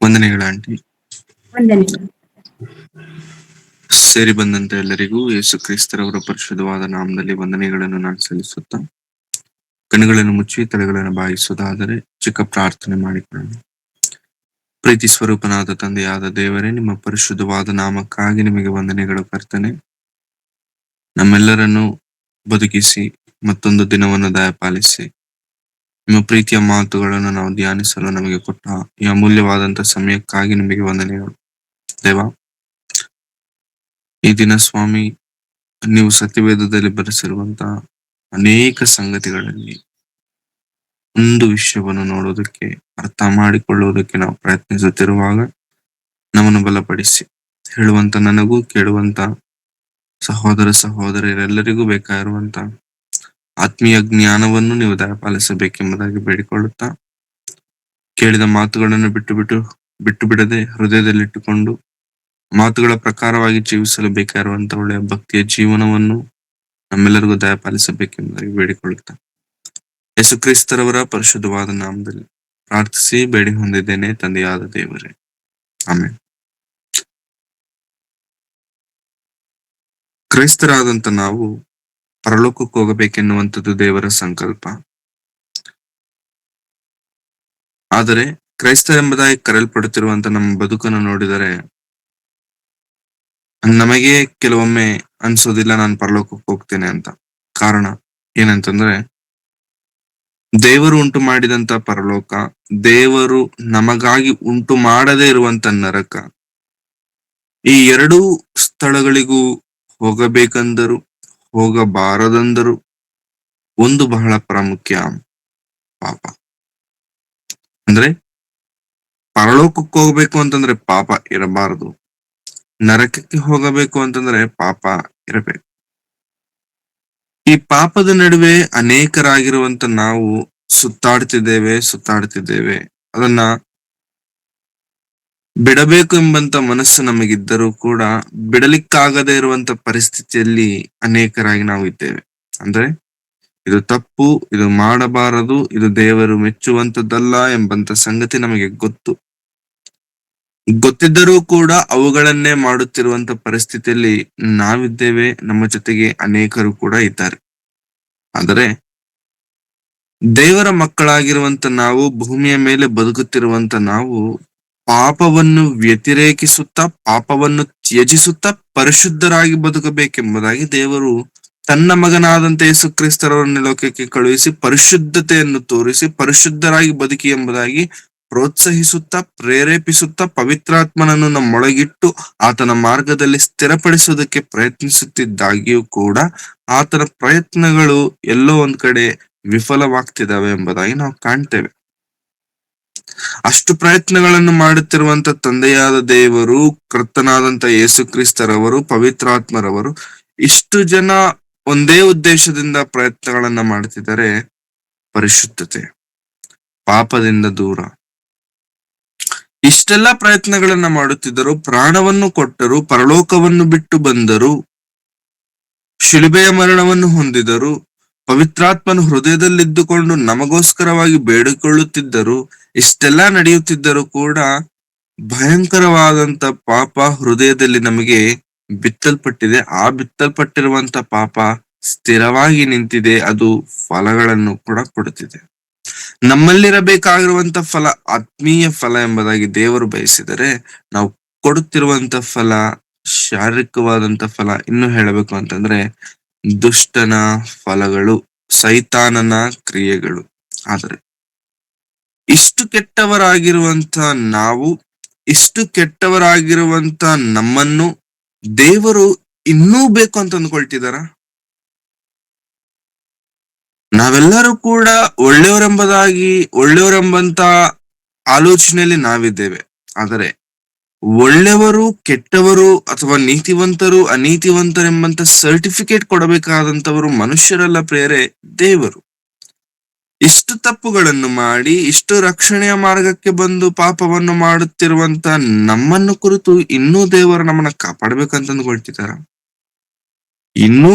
ವಂದನೆಗಳ aunty. ವಂದನೆಗಳು. ಸೇರಿ ಬಂದಂತ ಎಲ್ಲರಿಗೂ ಯೇಸು ಕ್ರಿಸ್ತರವರ ಪರಿಶುದ್ಧವಾದ ನಾಮದಲ್ಲಿ ವಂದನೆಗಳನ್ನು ನಾನು ಸಲ್ಲಿಸುತ್ತಾ, ಕಣ್ಣುಗಳನ್ನು ಮುಚ್ಚಿ ತಲೆಗಳನ್ನು ಬಾಯಿಸುವುದಾದರೆ ಚಿಕ್ಕ ಪ್ರಾರ್ಥನೆ ಮಾಡಿಕೊಳ್ಳೋಣ. ಪ್ರೀತಿ ಸ್ವರೂಪನಾದ ತಂದೆಯಾದ ದೇವರೇ, ನಿಮ್ಮ ಪರಿಶುದ್ಧವಾದ ನಾಮಕ್ಕಾಗಿ ನಿಮಗೆ ವಂದನೆಗಳು ಕರ್ತನೆ. ನಮ್ಮೆಲ್ಲರನ್ನು ಬದುಕಿಸಿ ಮತ್ತೊಂದು ದಿನವನ್ನು ದಯಪಾಲಿಸಿ ನಿಮ್ಮ ಪ್ರೀತಿಯ ಮಾತುಗಳನ್ನು ನಾವು ಧ್ಯಾನಿಸಲು ನಮಗೆ ಕೊಟ್ಟ ಈ ಅಮೂಲ್ಯವಾದಂತಹ ಸಮಯಕ್ಕಾಗಿ ನಿಮಗೆ ವಂದನೆಗಳು ದೇವ. ಈ ದಿನ ಸ್ವಾಮಿ, ನೀವು ಸತ್ಯವೇದದಲ್ಲಿ ಬರೆಸಿರುವಂತಹ ಅನೇಕ ಸಂಗತಿಗಳಲ್ಲಿ ಒಂದು ವಿಷಯವನ್ನು ನೋಡೋದಕ್ಕೆ, ಅರ್ಥ ಮಾಡಿಕೊಳ್ಳುವುದಕ್ಕೆ ನಾವು ಪ್ರಯತ್ನಿಸುತ್ತಿರುವಾಗ ನಮ್ಮನ್ನು ಬಲಪಡಿಸಿ, ಹೇಳುವಂತ ನನಗೂ ಕೇಳುವಂತ ಸಹೋದರ ಸಹೋದರಿಯರೆಲ್ಲರಿಗೂ ಬೇಕಾಗಿರುವಂತ ಆತ್ಮೀಯ ಜ್ಞಾನವನ್ನು ನೀವು ದಯಪಾಲಿಸಬೇಕೆಂಬುದಾಗಿ ಬೇಡಿಕೊಳ್ಳುತ್ತಾ, ಕೇಳಿದ ಮಾತುಗಳನ್ನು ಬಿಟ್ಟು ಬಿಡದೆ ಹೃದಯದಲ್ಲಿಟ್ಟುಕೊಂಡು ಮಾತುಗಳ ಪ್ರಕಾರವಾಗಿ ಜೀವಿಸಲು ಬೇಕಾಗಿರುವಂತ ಒಳ್ಳೆಯ ಭಕ್ತಿಯ ಜೀವನವನ್ನು ನಮ್ಮೆಲ್ಲರಿಗೂ ದಯಪಾಲಿಸಬೇಕೆಂಬುದಾಗಿ ಬೇಡಿಕೊಳ್ಳುತ್ತಾ, ಯೇಸು ಕ್ರಿಸ್ತರವರ ಪರಿಶುದ್ಧವಾದ ನಾಮದಲ್ಲಿ ಪ್ರಾರ್ಥಿಸಿ ಬೇಡಿ ಹೊಂದಿದ್ದೇನೆ ತಂದೆಯಾದ ದೇವರೇ, ಆಮೆನ್. ಕ್ರೈಸ್ತರಾದಂತ ನಾವು ಪರಲೋಕಕ್ಕೆ ಹೋಗಬೇಕೆನ್ನುವಂಥದ್ದು ದೇವರ ಸಂಕಲ್ಪ. ಆದರೆ ಕ್ರೈಸ್ತರೆಂಬುದಾಗಿ ಕರೆಯಲ್ಪಡುತ್ತಿರುವಂತ ನಮ್ಮ ಬದುಕನ್ನು ನೋಡಿದರೆ ನಮಗೆ ಕೆಲವೊಮ್ಮೆ ಅನ್ಸೋದಿಲ್ಲ ನಾನು ಪರಲೋಕಕ್ಕೆ ಹೋಗ್ತೇನೆ ಅಂತ. ಕಾರಣ ಏನಂತಂದ್ರೆ, ದೇವರು ಉಂಟು ಮಾಡಿದಂತ ಪರಲೋಕ, ದೇವರು ನಮಗಾಗಿ ಉಂಟು ಮಾಡದೇ ಇರುವಂತ ನರಕ, ಈ ಎರಡೂ ಸ್ಥಳಗಳಿಗೂ ಹೋಗಬೇಕಂದರು ಹೋಗಬಾರದಂದರು ಒಂದು ಬಹಳ ಪ್ರಾಮುಖ್ಯ, ಪಾಪ. ಅಂದ್ರೆ ಪರಲೋಕಕ್ಕೆ ಹೋಗ್ಬೇಕು ಅಂತಂದ್ರೆ ಪಾಪ ಇರಬಾರದು, ನರಕಕ್ಕೆ ಹೋಗಬೇಕು ಅಂತಂದ್ರೆ ಪಾಪ ಇರಬೇಕು. ಈ ಪಾಪದ ನಡುವೆ ಅನೇಕರಾಗಿರುವಂತ ನಾವು ಸುತ್ತಾಡ್ತಿದ್ದೇವೆ. ಅದನ್ನ ಬಿಡಬೇಕು ಎಂಬಂತ ಮನಸ್ಸು ನಮಗಿದ್ದರೂ ಕೂಡ ಬಿಡಲಿಕ್ಕಾಗದೇ ಇರುವಂತ ಪರಿಸ್ಥಿತಿಯಲ್ಲಿ ಅನೇಕರಾಗಿ ನಾವು ಇದ್ದೇವೆ. ಅಂದ್ರೆ ಇದು ತಪ್ಪು, ಇದು ಮಾಡಬಾರದು, ಇದು ದೇವರು ಮೆಚ್ಚುವಂತದ್ದಲ್ಲ ಎಂಬಂತ ಸಂಗತಿ ನಮಗೆ ಗೊತ್ತಿದ್ದರೂ ಕೂಡ ಅವುಗಳನ್ನೇ ಮಾಡುತ್ತಿರುವಂತ ಪರಿಸ್ಥಿತಿಯಲ್ಲಿ ನಾವಿದ್ದೇವೆ. ನಮ್ಮ ಜೊತೆಗೆ ಅನೇಕರು ಕೂಡ ಇದ್ದಾರೆ. ಆದರೆ ದೇವರ ಮಕ್ಕಳಾಗಿರುವಂತ ನಾವು, ಭೂಮಿಯ ಮೇಲೆ ಬದುಕುತ್ತಿರುವಂತ ನಾವು, ಪಾಪವನ್ನು ವ್ಯತಿರೇಕಿಸುತ್ತಾ, ಪಾಪವನ್ನು ತ್ಯಜಿಸುತ್ತಾ ಪರಿಶುದ್ಧರಾಗಿ ಬದುಕಬೇಕೆಂಬುದಾಗಿ ದೇವರು ತನ್ನ ಮಗನಾದಂತ ಯೇಸು ಕ್ರಿಸ್ತರವರನ್ನು ಲೋಕಕ್ಕೆ ಕಳುಹಿಸಿ ಪರಿಶುದ್ಧತೆಯನ್ನು ತೋರಿಸಿ ಪರಿಶುದ್ಧರಾಗಿ ಬದುಕಿ ಎಂಬುದಾಗಿ ಪ್ರೋತ್ಸಾಹಿಸುತ್ತಾ, ಪ್ರೇರೇಪಿಸುತ್ತಾ, ಪವಿತ್ರಾತ್ಮನನ್ನು ನಮ್ಮೊಳಗಿಟ್ಟು ಆತನ ಮಾರ್ಗದಲ್ಲಿ ಸ್ಥಿರಪಡಿಸುವುದಕ್ಕೆ ಪ್ರಯತ್ನಿಸುತ್ತಿದ್ದಾಗಿಯೂ ಕೂಡ ಆತನ ಪ್ರಯತ್ನಗಳು ಎಲ್ಲೋ ಒಂದ್ ಕಡೆ ವಿಫಲವಾಗ್ತಿದ್ದಾವೆ ಎಂಬುದಾಗಿ ನಾವು ಕಾಣ್ತೇವೆ. ಅಷ್ಟು ಪ್ರಯತ್ನಗಳನ್ನು ಮಾಡುತ್ತಿರುವಂತ ತಂದೆಯಾದ ದೇವರು, ಕರ್ತನಾದಂತ ಯೇಸು ಕ್ರಿಸ್ತರವರು, ಪವಿತ್ರಾತ್ಮರವರು, ಇಷ್ಟು ಜನ ಒಂದೇ ಉದ್ದೇಶದಿಂದ ಪ್ರಯತ್ನಗಳನ್ನ ಮಾಡ್ತಿದ್ದಾರೆ: ಪರಿಶುದ್ಧತೆ, ಪಾಪದಿಂದ ದೂರ. ಇಷ್ಟೆಲ್ಲ ಪ್ರಯತ್ನಗಳನ್ನ ಮಾಡುತ್ತಿದ್ದರು, ಪ್ರಾಣವನ್ನು ಕೊಟ್ಟರು, ಪರಲೋಕವನ್ನು ಬಿಟ್ಟು ಬಂದರು, ಶಿಲುಬೆಯ ಮರಣವನ್ನು ಹೊಂದಿದರು, ಪವಿತ್ರಾತ್ಮನ ಹೃದಯದಲ್ಲಿದ್ದುಕೊಂಡು ನಮಗೋಸ್ಕರವಾಗಿ ಬೇಡಿಕೊಳ್ಳುತ್ತಿದ್ದರು. ಇಷ್ಟೆಲ್ಲ ನಡೆಯುತ್ತಿದ್ದರೂ ಕೂಡ ಭಯಂಕರವಾದಂತ ಪಾಪ ಹೃದಯದಲ್ಲಿ ನಮಗೆ ಬಿತ್ತಲ್ಪಟ್ಟಿದೆ. ಆ ಬಿತ್ತಲ್ಪಟ್ಟಿರುವಂತ ಪಾಪ ಸ್ಥಿರವಾಗಿ ನಿಂತಿದೆ. ಅದು ಫಲಗಳನ್ನು ಕೂಡ ಕೊಡುತ್ತಿದೆ. ನಮ್ಮಲ್ಲಿರಬೇಕಾಗಿರುವಂತ ಫಲ ಆತ್ಮೀಯ ಫಲ ಎಂಬುದಾಗಿ ದೇವರು ಬಯಸಿದರೆ, ನಾವು ಕೊಡುತ್ತಿರುವಂತ ಫಲ ಶಾರೀರಿಕವಾದಂತ ಫಲ. ಇನ್ನು ಹೇಳಬೇಕು ಅಂತಂದ್ರೆ ದುಷ್ಟನ ಫಲಗಳು, ಸೈತಾನನ ಕ್ರಿಯೆಗಳು. ಆದರೆ ಇಷ್ಟು ಕೆಟ್ಟವರಾಗಿರುವಂತ ನಾವು, ಇಷ್ಟು ಕೆಟ್ಟವರಾಗಿರುವಂತ ನಮ್ಮನ್ನು ದೇವರು ಇನ್ನೂ ಬೇಕು ಅಂತ ಅಂದ್ಕೊಳ್ತಿದಾರ? ನಾವೆಲ್ಲರೂ ಕೂಡ ಒಳ್ಳೆಯವರೆಂಬಂತ ಆಲೋಚನೆಯಲ್ಲಿ ನಾವಿದ್ದೇವೆ. ಆದರೆ ಒಳ್ಳೆಯವರು, ಕೆಟ್ಟವರು ಅಥವಾ ನೀತಿವಂತರು, ಅನೀತಿವಂತರೆಂಬಂತ ಸರ್ಟಿಫಿಕೇಟ್ ಕೊಡಬೇಕಾದಂತವರು ಮನುಷ್ಯರಲ್ಲ ಪ್ರೇರೆ, ದೇವರು. ಇಷ್ಟು ತಪ್ಪುಗಳನ್ನು ಮಾಡಿ, ಇಷ್ಟು ರಕ್ಷಣೆಯ ಮಾರ್ಗಕ್ಕೆ ಬಂದು ಪಾಪವನ್ನು ಮಾಡುತ್ತಿರುವಂತ ನಮ್ಮನ್ನು ಕುರಿತು ಇನ್ನೂ ದೇವರು ನಮ್ಮನ್ನ ಕಾಪಾಡ್ಬೇಕಂತ ಅಂದ್ಕೊಳ್ತಿದಾರ? ಇನ್ನೂ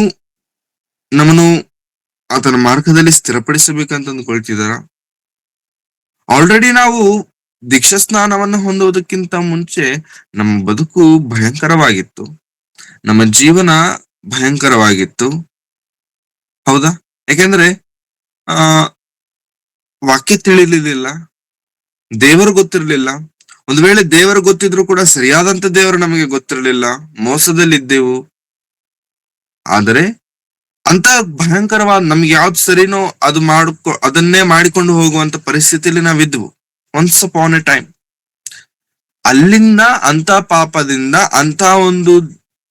ನಮ್ಮನ್ನು ಆತನ ಮಾರ್ಗದಲ್ಲಿ ಸ್ಥಿರಪಡಿಸಬೇಕಂತ ಅಂದ್ಕೊಳ್ತಿದಾರ? ಆಲ್ರೆಡಿ ನಾವು ದೀಕ್ಷಾ ಸ್ನಾನವನ್ನು ಹೊಂದುವುದಕ್ಕಿಂತ ಮುಂಚೆ ನಮ್ಮ ಬದುಕು ಭಯಂಕರವಾಗಿತ್ತು. ನಮ್ಮ ಜೀವನ ಭಯಂಕರವಾಗಿತ್ತು. ಹೌದಾ? ಯಾಕೆಂದ್ರೆ ಆ ವಾಕ್ಯ ತಿಳಿಲಿಲ್ಲ, ದೇವರು ಗೊತ್ತಿರ್ಲಿಲ್ಲ. ಒಂದು ವೇಳೆ ದೇವರು ಗೊತ್ತಿದ್ರು ಕೂಡ ಸರಿಯಾದಂತ ದೇವರು ನಮಗೆ ಗೊತ್ತಿರಲಿಲ್ಲ. ಮೋಸದಲ್ಲಿದ್ದೆವು. ಆದರೆ ಅಂತ ಭಯಂಕರವಾದ ನಮ್ಗೆ ಯಾವ್ದು ಸರಿನೋ ಅದನ್ನೇ ಮಾಡಿಕೊಂಡು ಹೋಗುವಂತ ಪರಿಸ್ಥಿತಿಯಲ್ಲಿ ನಾವಿದ್ವು. Once upon a time. ಅಲ್ಲಿಂದ ಅಂತ ಪಾಪದಿಂದ ಅಂತ ಒಂದು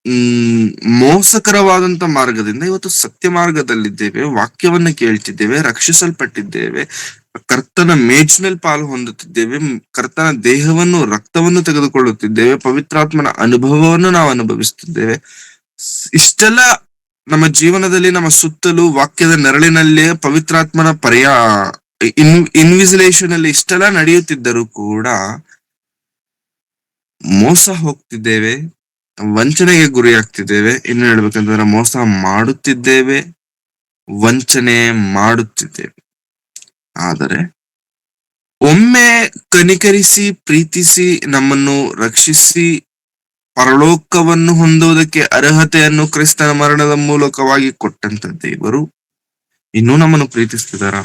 ಹ್ಮ್ ಮೋಸಕರವಾದಂತ ಮಾರ್ಗದಿಂದ ಇವತ್ತು ಸತ್ಯ ಮಾರ್ಗದಲ್ಲಿದ್ದೇವೆ, ವಾಕ್ಯವನ್ನ ಕೇಳ್ತಿದ್ದೇವೆ, ರಕ್ಷಿಸಲ್ಪಟ್ಟಿದ್ದೇವೆ, ಕರ್ತನ ಮೇಜಿನಲ್ಲಿ ಪಾಲು ಹೊಂದುತ್ತಿದ್ದೇವೆ, ಕರ್ತನ ದೇಹವನ್ನು ರಕ್ತವನ್ನು ತೆಗೆದುಕೊಳ್ಳುತ್ತಿದ್ದೇವೆ, ಪವಿತ್ರಾತ್ಮನ ಅನುಭವವನ್ನು ನಾವು ಅನುಭವಿಸುತ್ತಿದ್ದೇವೆ. ಇಷ್ಟೆಲ್ಲ ನಮ್ಮ ಜೀವನದಲ್ಲಿ ನಮ್ಮ ಸುತ್ತಲೂ ವಾಕ್ಯದ ನೆರಳಿನಲ್ಲೇ ಪವಿತ್ರಾತ್ಮನ ಇನ್ವಿಸಿಲೇಷನ್ ಅಲ್ಲಿ ಇಷ್ಟೆಲ್ಲ ನಡೆಯುತ್ತಿದ್ದರೂ ಕೂಡ ಮೋಸ ಹೋಗ್ತಿದ್ದೇವೆ, ವಂಚನೆಗೆ ಗುರಿಯಾಗ್ತಿದ್ದೇವೆ. ಇನ್ನು ಹೇಳ್ಬೇಕಂತಂದ್ರೆ ಮೋಸ ಮಾಡುತ್ತಿದ್ದೇವೆ, ವಂಚನೆ ಮಾಡುತ್ತಿದ್ದೇವೆ. ಆದರೆ ಒಮ್ಮೆ ಕನಿಕರಿಸಿ ಪ್ರೀತಿಸಿ ನಮ್ಮನ್ನು ರಕ್ಷಿಸಿ ಪರಲೋಕವನ್ನು ಹೊಂದುವುದಕ್ಕೆ ಅರ್ಹತೆಯನ್ನು ಕ್ರಿಸ್ತನ ಮರಣದ ಮೂಲಕವಾಗಿ ಕೊಟ್ಟಂತ ದೇವರು ಇನ್ನೂ ನಮ್ಮನ್ನು ಪ್ರೀತಿಸ್ತಿದಾರ,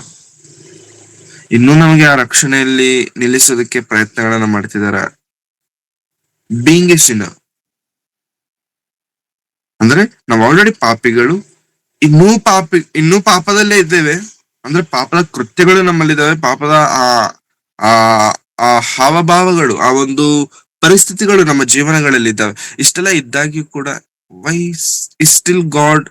ಇನ್ನೂ ನಮಗೆ ಆ ರಕ್ಷಣೆಯಲ್ಲಿ ನಿಲ್ಲಿಸೋದಕ್ಕೆ ಪ್ರಯತ್ನಗಳನ್ನ ಮಾಡ್ತಿದಾರ. ಬೀಯಿಂಗ್ ಎ ಸಿನ್ನರ್ ಅಂದ್ರೆ ನಾವು ಆಲ್ರೆಡಿ ಪಾಪಿಗಳು, ಇನ್ನೂ ಪಾಪದಲ್ಲೇ ಇದ್ದೇವೆ. ಅಂದ್ರೆ ಪಾಪದ ಕೃತ್ಯಗಳು ನಮ್ಮಲ್ಲಿದ್ದಾವೆ, ಪಾಪದ ಆ ಆ ಆ ಹಾವಭಾವಗಳು, ಆ ಒಂದು ಪರಿಸ್ಥಿತಿಗಳು ನಮ್ಮ ಜೀವನಗಳಲ್ಲಿ ಇದ್ದಾವೆ. ಇಷ್ಟೆಲ್ಲ ಇದ್ದಾಗ್ಯೂ ಕೂಡ why is still God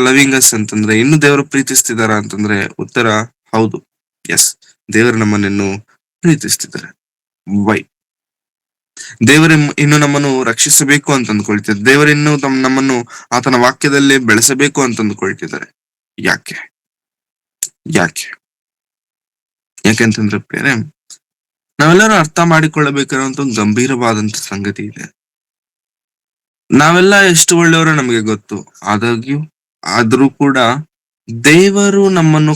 loving us ಅಂತಂದ್ರೆ, ಇನ್ನು ದೇವರು ಪ್ರೀತಿಸ್ತಿದಾರ ಅಂತಂದ್ರೆ ಉತ್ತರ ಹೌದು, ಎಸ್, ದೇವರು ನಮ್ಮನ್ನಿನ್ನು ಪ್ರೀತಿಸ್ತಿದ್ದಾರೆ. ವೈ? ದೇವರ ಇನ್ನು ನಮ್ಮನ್ನು ರಕ್ಷಿಸಬೇಕು ಅಂತ ಅಂದ್ಕೊಳ್ತಿದ್ದಾರೆ. ದೇವರಿನ್ನು ನಮ್ಮನ್ನು ಆತನ ವಾಕ್ಯದಲ್ಲಿ ಬೆಳೆಸಬೇಕು ಅಂತ ಅಂದ್ಕೊಳ್ತಿದ್ದಾರೆ. ಯಾಕೆ? ಯಾಕೆ ಯಾಕೆಂತಂದ್ರೆ ಬೇರೆ ನಾವೆಲ್ಲರೂ ಅರ್ಥ ಮಾಡಿಕೊಳ್ಳಬೇಕಾದಂತ ಒಂದು ಗಂಭೀರವಾದಂತ ಸಂಗತಿ ಇದೆ. ನಾವೆಲ್ಲ ಎಷ್ಟು ಒಳ್ಳೆಯವರು ನಮಗೆ ಗೊತ್ತು. ಆದ್ರೂ ಕೂಡ ದೇವರು ನಮ್ಮನ್ನು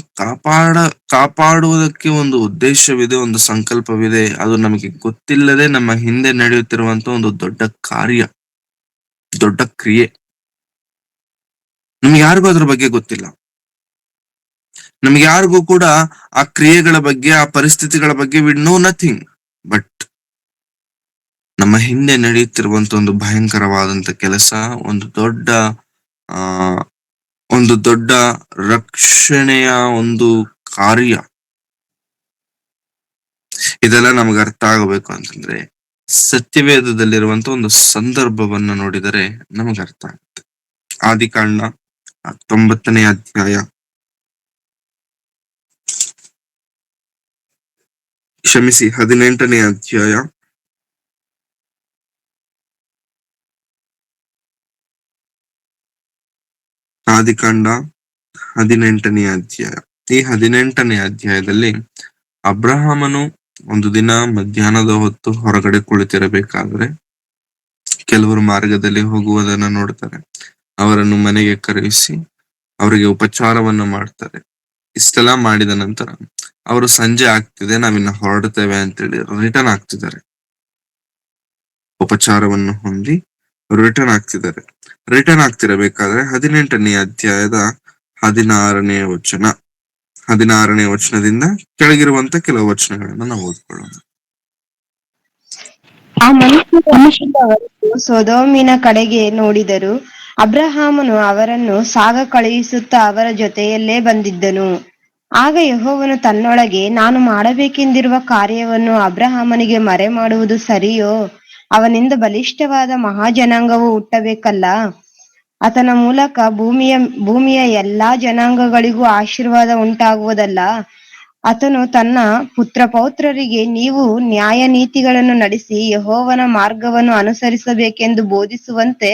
ಕಾಪಾಡುವುದಕ್ಕೆ ಒಂದು ಉದ್ದೇಶವಿದೆ, ಒಂದು ಸಂಕಲ್ಪವಿದೆ. ಅದು ನಮಗೆ ಗೊತ್ತಿಲ್ಲದೆ ನಮ್ಮ ಹಿಂದೆ ನಡೆಯುತ್ತಿರುವಂತ ಒಂದು ದೊಡ್ಡ ಕಾರ್ಯ, ದೊಡ್ಡ ಕ್ರಿಯೆ. ನಮ್ಗೆ ಯಾರಿಗೂ ಅದ್ರ ಬಗ್ಗೆ ಗೊತ್ತಿಲ್ಲ. ನಮ್ಗೆ ಯಾರಿಗೂ ಕೂಡ ಆ ಕ್ರಿಯೆಗಳ ಬಗ್ಗೆ, ಆ ಪರಿಸ್ಥಿತಿಗಳ ಬಗ್ಗೆ ವಿ ನೋ ನಥಿಂಗ್. ಬಟ್ ನಮ್ಮ ಹಿಂದೆ ನಡೆಯುತ್ತಿರುವಂತ ಒಂದು ಭಯಂಕರವಾದಂತ ಕೆಲಸ, ಆ ಒಂದು ದೊಡ್ಡ ರಕ್ಷಣೆಯ ಒಂದು ಕಾರ್ಯ. ಇದೆಲ್ಲ ನಮ್ಗೆ ಅರ್ಥ ಆಗಬೇಕು ಅಂತಂದ್ರೆ ಸತ್ಯವೇದದಲ್ಲಿರುವಂತ ಒಂದು ಸಂದರ್ಭವನ್ನ ನೋಡಿದರೆ ನಮಗೆ ಅರ್ಥ ಆಗುತ್ತೆ. ಆದಿಕಾಂಡ 19ನೇ ಅಧ್ಯಾಯ, ಕ್ಷಮಿಸಿ 18ನೇ ಅಧ್ಯಾಯ, ಆದಿಕಾಂಡ 18ನೇ ಅಧ್ಯಾಯ. ಈ 18ನೇ ಅಧ್ಯಾಯದಲ್ಲಿ ಅಬ್ರಹಾಮನು ಒಂದು ದಿನ ಮಧ್ಯಾಹ್ನದ ಹೊತ್ತು ಹೊರಗಡೆ ಕುಳಿತಿರಬೇಕಾದ್ರೆ ಕೆಲವರು ಮಾರ್ಗದಲ್ಲಿ ಹೋಗುವುದನ್ನ ನೋಡ್ತಾರೆ. ಅವರನ್ನು ಮನೆಗೆ ಕರೆಯಿಸಿ ಅವರಿಗೆ ಉಪಚಾರವನ್ನ ಮಾಡ್ತಾರೆ. ಇಷ್ಟೆಲ್ಲ ಮಾಡಿದ ನಂತರ ಅವರು ಸಂಜೆ ಆಗ್ತಿದೆ, ನಾವಿನ್ನ ಹೊರಡ್ತೇವೆ ಅಂತೇಳಿ ರಿಟರ್ನ್ ಆಗ್ತಿದ್ದಾರೆ. ಉಪಚಾರವನ್ನು ಹೊಂದಿ ರಿಟರ್ನ್ ಆಗ್ತಿದ್ದಾರೆ. ರಿಟರ್ನ್ ಆಗ್ತಿರಬೇಕಾದ್ರೆ 18ನೇ ಅಧ್ಯಾಯದ 16ನೇ ವಚನ, 16ನೇ ವಚನದಿಂದ ಕೆಳಗಿರುವಂತ ಕೆಲವು ವಚನಗಳನ್ನ ನಾವು ಓದ್ಕೊಳ್ಳೋಣ. ಆ ಮನುಷ್ಯರು ಸೊದೋಮಿನ ಕಡೆಗೆ ನೋಡಿದರು. ಅಬ್ರಹಾಮನು ಅವರನ್ನು ಸಾಗ ಕಳುಹಿಸುತ್ತಾ ಅವರ ಜೊತೆಯಲ್ಲೇ ಬಂದಿದ್ದನು. ಆಗ ಯೆಹೋವನು ತನ್ನೊಳಗೆ, ನಾನು ಮಾಡಬೇಕೆಂದಿರುವ ಕಾರ್ಯವನ್ನು ಅಬ್ರಹಾಮನಿಗೆ ಮರೆ ಮಾಡುವುದು ಸರಿಯೋ? ಅವನಿಂದ ಬಲಿಷ್ಠವಾದ ಮಹಾಜನಾಂಗವು ಹುಟ್ಟಬೇಕಲ್ಲ. ಆತನ ಮೂಲಕ ಭೂಮಿಯ ಎಲ್ಲಾ ಜನಾಂಗಗಳಿಗೂ ಆಶೀರ್ವಾದ ಉಂಟಾಗುವುದಲ್ಲ. ಆತನು ತನ್ನ ಪುತ್ರಪೌತ್ರರಿಗೆ, ನೀವು ನ್ಯಾಯ ನೀತಿಗಳನ್ನು ನಡೆಸಿ ಯೆಹೋವನ ಮಾರ್ಗವನ್ನು ಅನುಸರಿಸಬೇಕೆಂದು ಬೋಧಿಸುವಂತೆ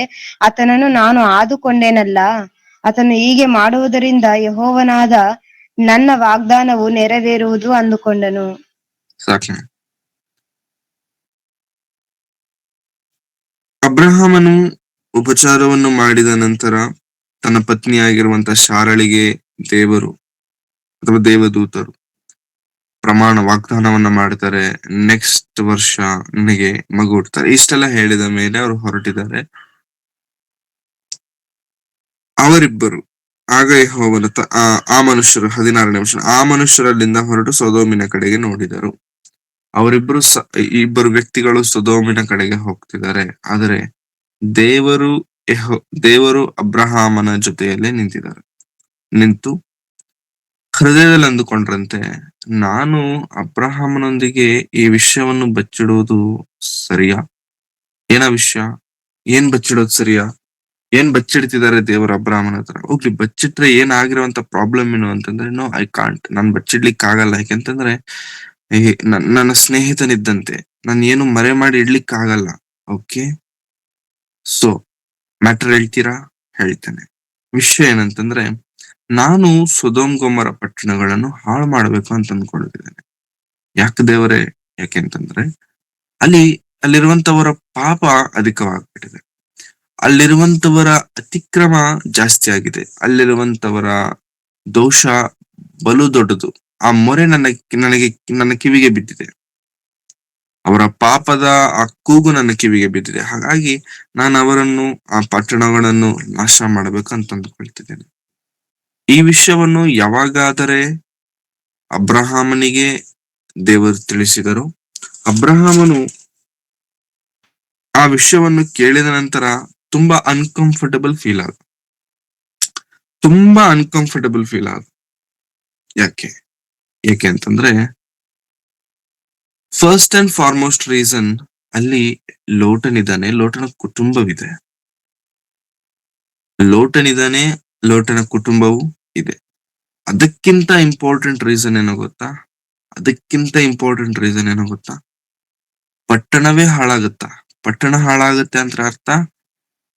ಆತನನ್ನು ನಾನು ಆದುಕೊಂಡೆನಲ್ಲ. ಆತನು ಹೀಗೆ ಮಾಡುವುದರಿಂದ ಯೆಹೋವನಾದ ನನ್ನ ವಾಗ್ದಾನವು ನೆರವೇರುವುದು ಅಂದುಕೊಂಡನು. ಸಾಕು. ಅಬ್ರಹಾಮನು ಉಪಚಾರವನ್ನು ಮಾಡಿದ ನಂತರ ತನ್ನ ಪತ್ನಿಯಾಗಿರುವಂತ ಶಾರಳಿಗೆ ದೇವರು ಅಥವಾ ದೇವದೂತರು ವಾಗ್ದಾನವನ್ನ ಮಾಡ್ತಾರೆ. ನೆಕ್ಸ್ಟ್ ವರ್ಷ ನನಗೆ ಮಗು ಹುಡ್ತಾರೆ. ಇಷ್ಟೆಲ್ಲ ಹೇಳಿದ ಮೇಲೆ ಅವರು ಹೊರಟಿದ್ದಾರೆ. ಅವರಿಬ್ಬರು ಆಗ ಯೆಹೋವನು ಆ ಮನುಷ್ಯರು 16ನೇ ವರ್ಷ ಆ ಮನುಷ್ಯರಲ್ಲಿಂದ ಹೊರಟು ಸೊದೋಮಿನ ಕಡೆಗೆ ನೋಡಿದರು. ಅವರಿಬ್ಬರು ಇಬ್ಬರು ವ್ಯಕ್ತಿಗಳು ಸೊದೋಮಿನ ಕಡೆಗೆ ಹೋಗ್ತಿದ್ದಾರೆ. ಆದರೆ ದೇವರು ದೇವರು ಅಬ್ರಹಾಮನ ಜೊತೆಯಲ್ಲೇ ನಿಂತು ಹೃದಯದಲ್ಲಿ ಅಂದುಕೊಂಡ್ರಂತೆ, ನಾನು ಅಬ್ರಹಾಮನೊಂದಿಗೆ ಈ ವಿಷಯವನ್ನು ಬಚ್ಚಿಡುವುದು ಸರಿಯಾ? ಏನ ವಿಷಯ? ಏನ್ ಬಚ್ಚಿಡೋದು ಸರಿಯಾ? ಏನ್ ಬಚ್ಚಿಡ್ತಿದ್ದಾರೆ ದೇವರು ಅಬ್ರಹಾಮನ ಹತ್ರ? ಹೋಗ್ಲಿ, ಬಚ್ಚಿಟ್ರೆ ಏನಾಗಿರುವಂತ ಪ್ರಾಬ್ಲಮ್ ಏನು ಅಂತಂದ್ರೆ, ನೋ ಐ ಕಾಂಟ್, ನಾನ್ ಬಚ್ಚಿಡ್ಲಿಕ್ಕೆ ಆಗಲ್ಲ. ಯಾಕೆಂತಂದ್ರೆ ನನ್ನ ಸ್ನೇಹಿತನಿದ್ದಂತೆ, ನಾನು ಏನು ಮರೆ ಮಾಡಿ ಇಡ್ಲಿಕ್ಕೆ ಆಗಲ್ಲ. ಓಕೆ, ಸೊ ಮ್ಯಾಟರ್ ಹೇಳ್ತೀರಾ? ಹೇಳ್ತೇನೆ. ವಿಷಯ ಏನಂತಂದ್ರೆ, ನಾನು ಸೊದೋಮ್ ಗೊಮೋರ ಪಟ್ಟಣಗಳನ್ನು ಹಾಳು ಮಾಡ್ಬೇಕು ಅಂತ ಅನ್ಕೊಂಡಿದ್ದೇನೆ. ಯಾಕೆ ದೇವರೇ? ಯಾಕೆಂತಂದ್ರೆ ಅಲ್ಲಿರುವಂತವರ ಪಾಪ ಅಧಿಕವಾಗ್ಬಿಟ್ಟಿದೆ. ಅಲ್ಲಿರುವಂತವರ ಅತಿಕ್ರಮ ಜಾಸ್ತಿ ಆಗಿದೆ. ಅಲ್ಲಿರುವಂತವರ ದೋಷ ಬಲು ದೊಡ್ಡದು. ಆ ಮೊರೆ ನನ್ನ ಕಿವಿಗೆ ಬಿದ್ದಿದೆ. ಅವರ ಪಾಪದ ಆ ಕೂಗು ನನ್ನ ಕಿವಿಗೆ ಬಿದ್ದಿದೆ. ಹಾಗಾಗಿ ನಾನು ಅವರನ್ನು, ಆ ಪಟ್ಟಣಗಳನ್ನು ನಾಶ ಮಾಡ್ಬೇಕು ಅಂತ ಅಂದುಕೊಳ್ತಿದ್ದೇನೆ. ಈ ವಿಷಯವನ್ನು ಯಾವಾಗಾದರೆ ಅಬ್ರಹಾಮನಿಗೆ ದೇವರು ತಿಳಿಸಿದರು. ಅಬ್ರಹಾಮನು ಆ ವಿಷಯವನ್ನು ಕೇಳಿದ ನಂತರ ತುಂಬಾ ಅನ್ಕಂಫರ್ಟಬಲ್ ಫೀಲ್ ಆದ. ಯಾಕೆ ಅಂತಂದ್ರೆ, ಫಸ್ಟ್ ಅಂಡ್ ಫಾರ್ಮೋಸ್ಟ್ ರೀಸನ್, ಅಲ್ಲಿ ಲೋಟನಿದ್ದಾನೆ, ಲೋಟನ ಕುಟುಂಬವಿದೆ. ಲೋಟನ ಕುಟುಂಬವೂ ಇದೆ. ಅದಕ್ಕಿಂತ ಇಂಪಾರ್ಟೆಂಟ್ ರೀಸನ್ ಏನೋ ಗೊತ್ತಾ? ಪಟ್ಟಣವೇ ಹಾಳಾಗುತ್ತಾ? ಪಟ್ಟಣ ಹಾಳಾಗುತ್ತೆ ಅಂತ ಅರ್ಥ,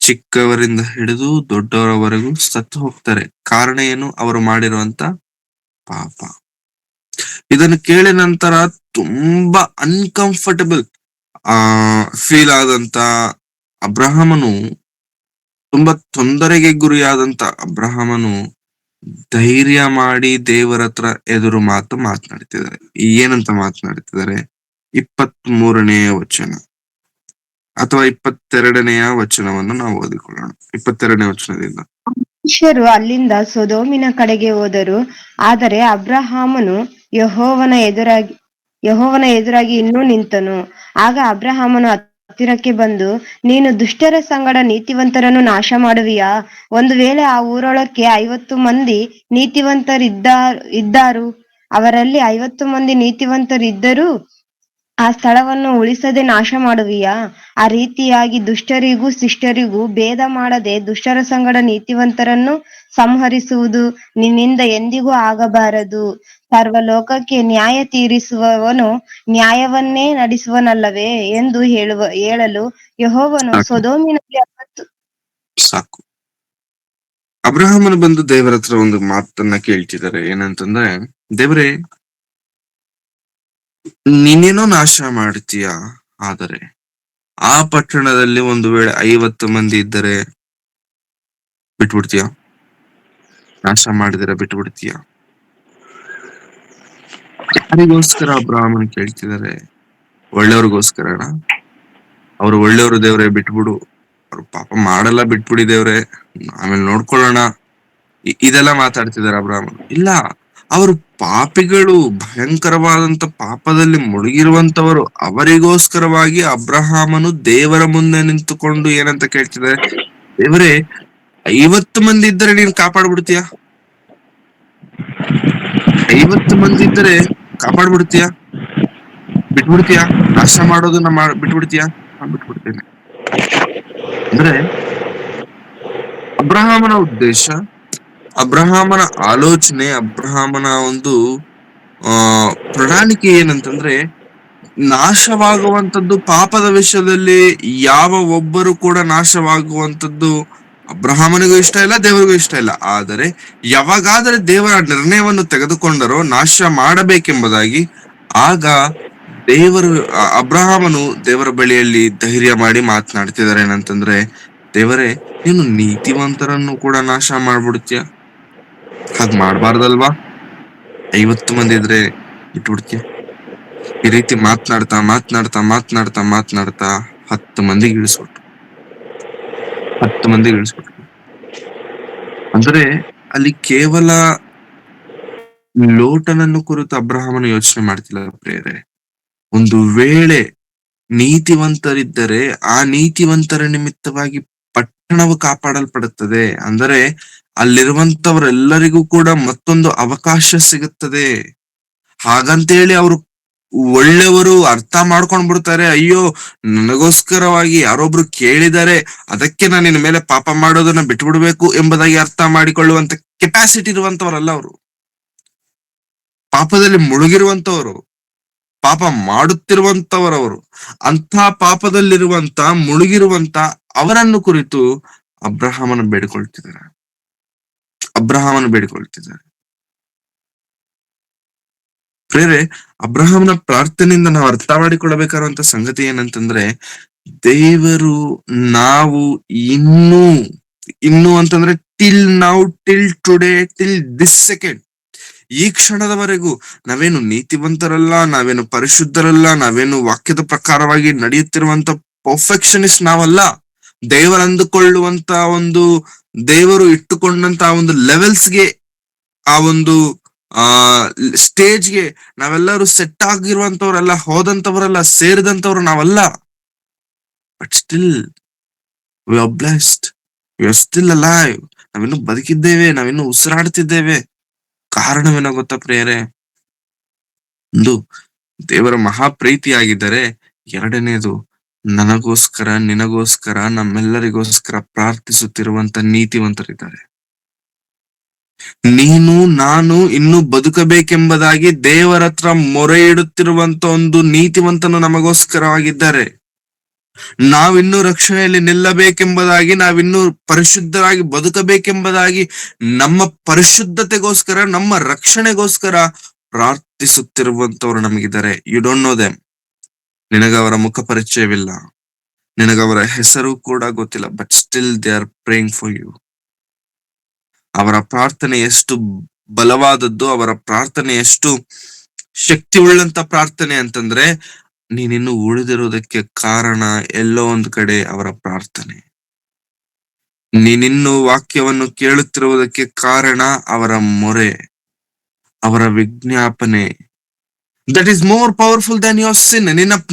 ಚಿಕ್ಕವರಿಂದ ಹಿಡಿದು ದೊಡ್ಡವರವರೆಗೂ ಸತ್ತು ಹೋಗ್ತಾರೆ. ಕಾರಣ ಏನು? ಅವರು ಮಾಡಿರುವಂತ ಪಾಪ. ಇದನ್ನು ಕೇಳಿದ ನಂತರ ತುಂಬಾ ಅನ್ಕಂಫರ್ಟಬಲ್ ಫೀಲ್ ಆದಂತ ಅಬ್ರಹಾಮನು, ತುಂಬಾ ತೊಂದರೆಗೆ ಗುರಿಯಾದಂತ ಅಬ್ರಹಾಮನು ಧೈರ್ಯ ಮಾಡಿ ದೇವರ ಹತ್ರ ಎದುರು ಮಾತನಾಡ್ತಿದ್ದಾರೆ. ಏನಂತ ಮಾತನಾಡ್ತಿದ್ದಾರೆ? 23ನೇ ವಚನ ಅಥವಾ 22ನೆಯ ವಚನವನ್ನು ನಾವು ಓದಿಕೊಳ್ಳೋಣ. 22ನೇ ವಚನದಿಂದ. ಮನುಷ್ಯರು ಅಲ್ಲಿಂದ ಸೊದೋಮಿನ ಕಡೆಗೆ ಹೋದರು. ಆದರೆ ಅಬ್ರಹಾಮನು ಯೆಹೋವನ ಎದುರಾಗಿ ಇನ್ನೂ ನಿಂತನು. ಆಗ ಅಬ್ರಹಾಮನು ಹತ್ತಿರಕ್ಕೆ ಬಂದು, ನೀನು ದುಷ್ಟರ ಸಂಗಡ ನೀತಿವಂತರನ್ನು ನಾಶ ಮಾಡುವಿಯಾ? ಒಂದು ವೇಳೆ ಆ ಊರೊಳಕ್ಕೆ 50 ಮಂದಿ ನೀತಿವಂತರಿದ್ದಾರು, ಅವರಲ್ಲಿ 50 ಮಂದಿ ನೀತಿವಂತರಿದ್ದರೂ ಆ ಸ್ಥಳವನ್ನು ಉಳಿಸದೆ ನಾಶ ಮಾಡುವಿಯಾ? ಆ ರೀತಿಯಾಗಿ ದುಷ್ಟರಿಗೂ ಶಿಷ್ಟರಿಗೂ ಭೇದ ಮಾಡದೆ ದುಷ್ಟರ ಸಂಗಡ ನೀತಿವಂತರನ್ನು ಸಂಹರಿಸುವುದು ನಿನ್ನಿಂದ ಎಂದಿಗೂ ಆಗಬಾರದು. ಸರ್ವಲೋಕಕ್ಕೆ ನ್ಯಾಯ ತೀರಿಸುವವನು ನ್ಯಾಯವನ್ನೇ ನಡೆಸುವನಲ್ಲವೇ ಎಂದು ಹೇಳಲು ಯೆಹೋವನು ಸೊದೋಮಿನಲ್ಲಿ ಸಾಕು. ಅಬ್ರಹಾಮನು ಬಂದು ದೇವರ ಹತ್ರ ಒಂದು ಮಾತನ್ನ ಕೇಳ್ತಿದ್ದಾರೆ. ಏನಂತಂದ್ರೆ, ದೇವರೇ, ನೀನೇನೋ ನಾಶ ಮಾಡ್ತೀಯ, ಆದರೆ ಆ ಪಟ್ಟಣದಲ್ಲಿ ಒಂದು ವೇಳೆ 50 ಮಂದಿ ಇದ್ದರೆ ಬಿಟ್ಬಿಡ್ತೀಯ? ನಾಶ ಮಾಡಿದರೆ ಬಿಟ್ಬಿಡ್ತೀಯ? ಯಾರಿಗೋಸ್ಕರ ಅಬ್ರಹಾಮನ್ ಕೇಳ್ತಿದ್ದಾರೆ? ಒಳ್ಳೆಯವ್ರಿಗೋಸ್ಕರಣ? ಅವ್ರು ಒಳ್ಳೆಯವರು ದೇವ್ರೆ, ಬಿಟ್ಬಿಡು, ಅವ್ರು ಪಾಪ ಮಾಡಲ್ಲ, ಬಿಟ್ಬಿಡಿ ದೇವ್ರೆ, ಆಮೇಲೆ ನೋಡ್ಕೊಳ್ಳೋಣ, ಇದೆಲ್ಲ ಮಾತಾಡ್ತಿದಾರೆ ಅಬ್ರಹಾಮನ್. ಇಲ್ಲ, ಅವರು ಪಾಪಿಗಳು, ಭಯಂಕರವಾದಂತ ಪಾಪದಲ್ಲಿ ಮುಳುಗಿರುವಂತವರು. ಅವರಿಗೋಸ್ಕರವಾಗಿ ಅಬ್ರಹಾಮನು ದೇವರ ಮುಂದೆ ನಿಂತುಕೊಂಡು ಏನಂತ ಕೇಳ್ತಿದ್ದಾರೆ? ದೇವರೇ, 50 ಮಂದಿ ಇದ್ದರೆ ನೀನು ಕಾಪಾಡ್ಬಿಡ್ತೀಯ? 50 ಮಂದಿ ಇದ್ದರೆ ಕಾಪಾಡ್ಬಿಡ್ತೀಯ? ಬಿಟ್ಬಿಡ್ತೀಯ? ನಾಶ ಮಾಡೋದನ್ನ ಬಿಟ್ಬಿಡ್ತೀಯ? ಬಿಟ್ಬಿಡ್ತೇನೆ. ಅಂದ್ರೆ ಅಬ್ರಹಾಮನ ಉದ್ದೇಶ, ಅಬ್ರಹಾಮನ ಆಲೋಚನೆ, ಅಬ್ರಹಾಮನ ಒಂದು ಪ್ರಣಾಳಿಕೆ ಏನಂತಂದ್ರೆ, ನಾಶವಾಗುವಂತದ್ದು ಪಾಪದ ವಿಷಯದಲ್ಲಿ ಯಾವ ಒಬ್ಬರು ಕೂಡ ನಾಶವಾಗುವಂತದ್ದು ಅಬ್ರಹಾಮನಿಗೂ ಇಷ್ಟ ಇಲ್ಲ, ದೇವರಿಗೂ ಇಷ್ಟ ಇಲ್ಲ. ಆದರೆ ಯಾವಾಗಾದರೆ ದೇವರ ನಿರ್ಣಯವನ್ನು ತೆಗೆದುಕೊಂಡರೋ ನಾಶ ಮಾಡಬೇಕೆಂಬುದಾಗಿ, ಆಗ ಅಬ್ರಹಾಮನು ದೇವರ ಬಳಿಯಲ್ಲಿ ಧೈರ್ಯ ಮಾಡಿ ಮಾತನಾಡ್ತಿದ್ದಾರೆ. ಏನಂತಂದ್ರೆ, ದೇವರೇ, ನೀನು ನೀತಿವಂತರನ್ನು ಕೂಡ ನಾಶ ಮಾಡ್ಬಿಡ್ತೀಯ? ಹಾಗ್ ಮಾಡ್ಬಾರ್ದಲ್ವಾ? 50 ಮಂದಿ ಇದ್ರೆ ಇಟ್ಬಿಡ್ತೀಯ. ಈ ರೀತಿ ಮಾತನಾಡ್ತಾ ಮಾತನಾಡ್ತಾ ಮಾತನಾಡ್ತಾ ಮಾತನಾಡ್ತಾ 10 ಮಂದಿಗೆ ಇಳಿಸ್ಬಿಟ್ರು. 10 ಮಂದಿಗೆ ಇಳಿಸ್ಬಿಟ್ರು. ಅಂದ್ರೆ ಅಲ್ಲಿ ಕೇವಲ ಲೋಟನನ್ನು ಕುರಿತು ಅಬ್ರಹಾಮನು ಯೋಚನೆ ಮಾಡ್ತಿಲ್ಲ ಪ್ರಿಯರೇ. ಒಂದು ವೇಳೆ ನೀತಿವಂತರಿದ್ದರೆ ಆ ನೀತಿವಂತರ ನಿಮಿತ್ತವಾಗಿ ಪಟ್ಟಣವು ಕಾಪಾಡಲ್ಪಡುತ್ತದೆ. ಅಂದರೆ ಅಲ್ಲಿರುವಂತವರೆಲ್ಲರಿಗೂ ಕೂಡ ಮತ್ತೊಂದು ಅವಕಾಶ ಸಿಗುತ್ತದೆ. ಹಾಗಂತೇಳಿ ಅವರು ಒಳ್ಳೆಯವರು ಅರ್ಥ ಮಾಡ್ಕೊಂಡ್ ಬಿಡ್ತಾರೆ, ಅಯ್ಯೋ ನನಗೋಸ್ಕರವಾಗಿ ಯಾರೊಬ್ರು ಕೇಳಿದರೆ ಅದಕ್ಕೆ ನಾನು ನಿನ್ನ ಮೇಲೆ ಪಾಪ ಮಾಡೋದನ್ನ ಬಿಟ್ಬಿಡ್ಬೇಕು ಎಂಬುದಾಗಿ ಅರ್ಥ ಮಾಡಿಕೊಳ್ಳುವಂತ ಕೆಪಾಸಿಟಿ ಇರುವಂತವರಲ್ಲ ಅವರು. ಪಾಪದಲ್ಲಿ ಮುಳುಗಿರುವಂತವರು, ಪಾಪ ಮಾಡುತ್ತಿರುವಂತವರವರು. ಅಂಥ ಪಾಪದಲ್ಲಿರುವಂತ ಮುಳುಗಿರುವಂತ ಅವರನ್ನು ಕುರಿತು ಅಬ್ರಹಾಮನ ಬೇಡಿಕೊಳ್ತಿದ್ದಾರೆ. ಪ್ರೇರೆ, ಅಬ್ರಹಾಮನ ಪ್ರಾರ್ಥನೆಯಿಂದ ನಾವು ಅರ್ಥ ಮಾಡಿಕೊಳ್ಳಬೇಕಾದಂತ ಸಂಗತಿ ಏನಂತಂದ್ರೆ, ದೇವರು ನಾವು ಇನ್ನೂ ಅಂತಂದ್ರೆ till today, till this second, ಈ ಕ್ಷಣದವರೆಗೂ ನಾವೇನು ನೀತಿವಂತರಲ್ಲ, ನಾವೇನು ಪರಿಶುದ್ಧರಲ್ಲ, ನಾವೇನು ವಾಕ್ಯದ ಪ್ರಕಾರವಾಗಿ ನಡೆಯುತ್ತಿರುವಂತ ಪರ್ಫೆಕ್ಷನಿಸ್ಟ್ ನಾವಲ್ಲ. ದೇವರಂದುಕೊಳ್ಳುವಂತ ಒಂದು ದೇವರು ಇಟ್ಟುಕೊಂಡಂತ ಒಂದು ಲೆವೆಲ್ಸ್ಗೆ, ಆ ಒಂದು ಸ್ಟೇಜ್ಗೆ ನಾವೆಲ್ಲರೂ ಸೆಟ್ ಆಗಿರುವಂತವ್ರೆಲ್ಲ, ಹೋದಂತವರೆಲ್ಲ, ಸೇರಿದಂತವ್ರು ನಾವಲ್ಲ. But still we are blessed, we are still alive. ನಾವಿನ್ನು ಬದುಕಿದ್ದೇವೆ, ನಾವಿನ್ನು ಉಸಿರಾಡ್ತಿದ್ದೇವೆ. ಕಾರಣವೇನೋ ಗೊತ್ತಾ ಪ್ರಿಯರೇ? ಒಂದು, ದೇವರ ಮಹಾಪ್ರೀತಿಯಾಗಿದ್ದರೆ. ಎರಡನೇದು, ನನಗೋಸ್ಕರ, ನಿನಗೋಸ್ಕರ, ನಮ್ಮೆಲ್ಲರಿಗೋಸ್ಕರ ಪ್ರಾರ್ಥಿಸುತ್ತಿರುವಂತ ನೀತಿವಂತರಿದ್ದಾರೆ. ನೀನು ನಾನು ಇನ್ನು ಬದುಕಬೇಕೆಂಬುದಾಗಿ ದೇವರ ಹತ್ರ ಮೊರೆ ಇಡುತ್ತಿರುವಂತ ಒಂದು ನೀತಿವಂತನು ನಮಗೋಸ್ಕರವಾಗಿದ್ದಾರೆ. ನಾವಿನ್ನೂ ರಕ್ಷಣೆಯಲ್ಲಿ ನಿಲ್ಲಬೇಕೆಂಬುದಾಗಿ, ನಾವಿನ್ನೂ ಪರಿಶುದ್ಧರಾಗಿ ಬದುಕಬೇಕೆಂಬುದಾಗಿ, ನಮ್ಮ ಪರಿಶುದ್ಧತೆಗೋಸ್ಕರ, ನಮ್ಮ ರಕ್ಷಣೆಗೋಸ್ಕರ ಪ್ರಾರ್ಥಿಸುತ್ತಿರುವಂತವ್ರು ನಮಗಿದ್ದಾರೆ. You don't know them. ನಿನಗವರ ಮುಖ ಪರಿಚಯವಿಲ್ಲ, ನಿನಗವರ ಹೆಸರು ಕೂಡ ಗೊತ್ತಿಲ್ಲ. But still they are praying for you. ಅವರ ಪ್ರಾರ್ಥನೆ ಎಷ್ಟು ಬಲವಾದದ್ದು, ಅವರ ಪ್ರಾರ್ಥನೆ ಎಷ್ಟು ಶಕ್ತಿ ಉಳ್ಳಂತ ಪ್ರಾರ್ಥನೆ ಅಂತಂದ್ರೆ, ನೀನಿನ್ನು ಉಳಿದಿರೋದಕ್ಕೆ ಕಾರಣ ಎಲ್ಲೋ ಒಂದ್ ಕಡೆ ಅವರ ಪ್ರಾರ್ಥನೆ. ನೀನಿನ್ನು ವಾಕ್ಯವನ್ನು ಕೇಳುತ್ತಿರುವುದಕ್ಕೆ ಕಾರಣ ಅವರ ಮೊರೆ, ಅವರ ವಿಜ್ಞಾಪನೆ. That is more powerful Dhan your ಸಿನ್.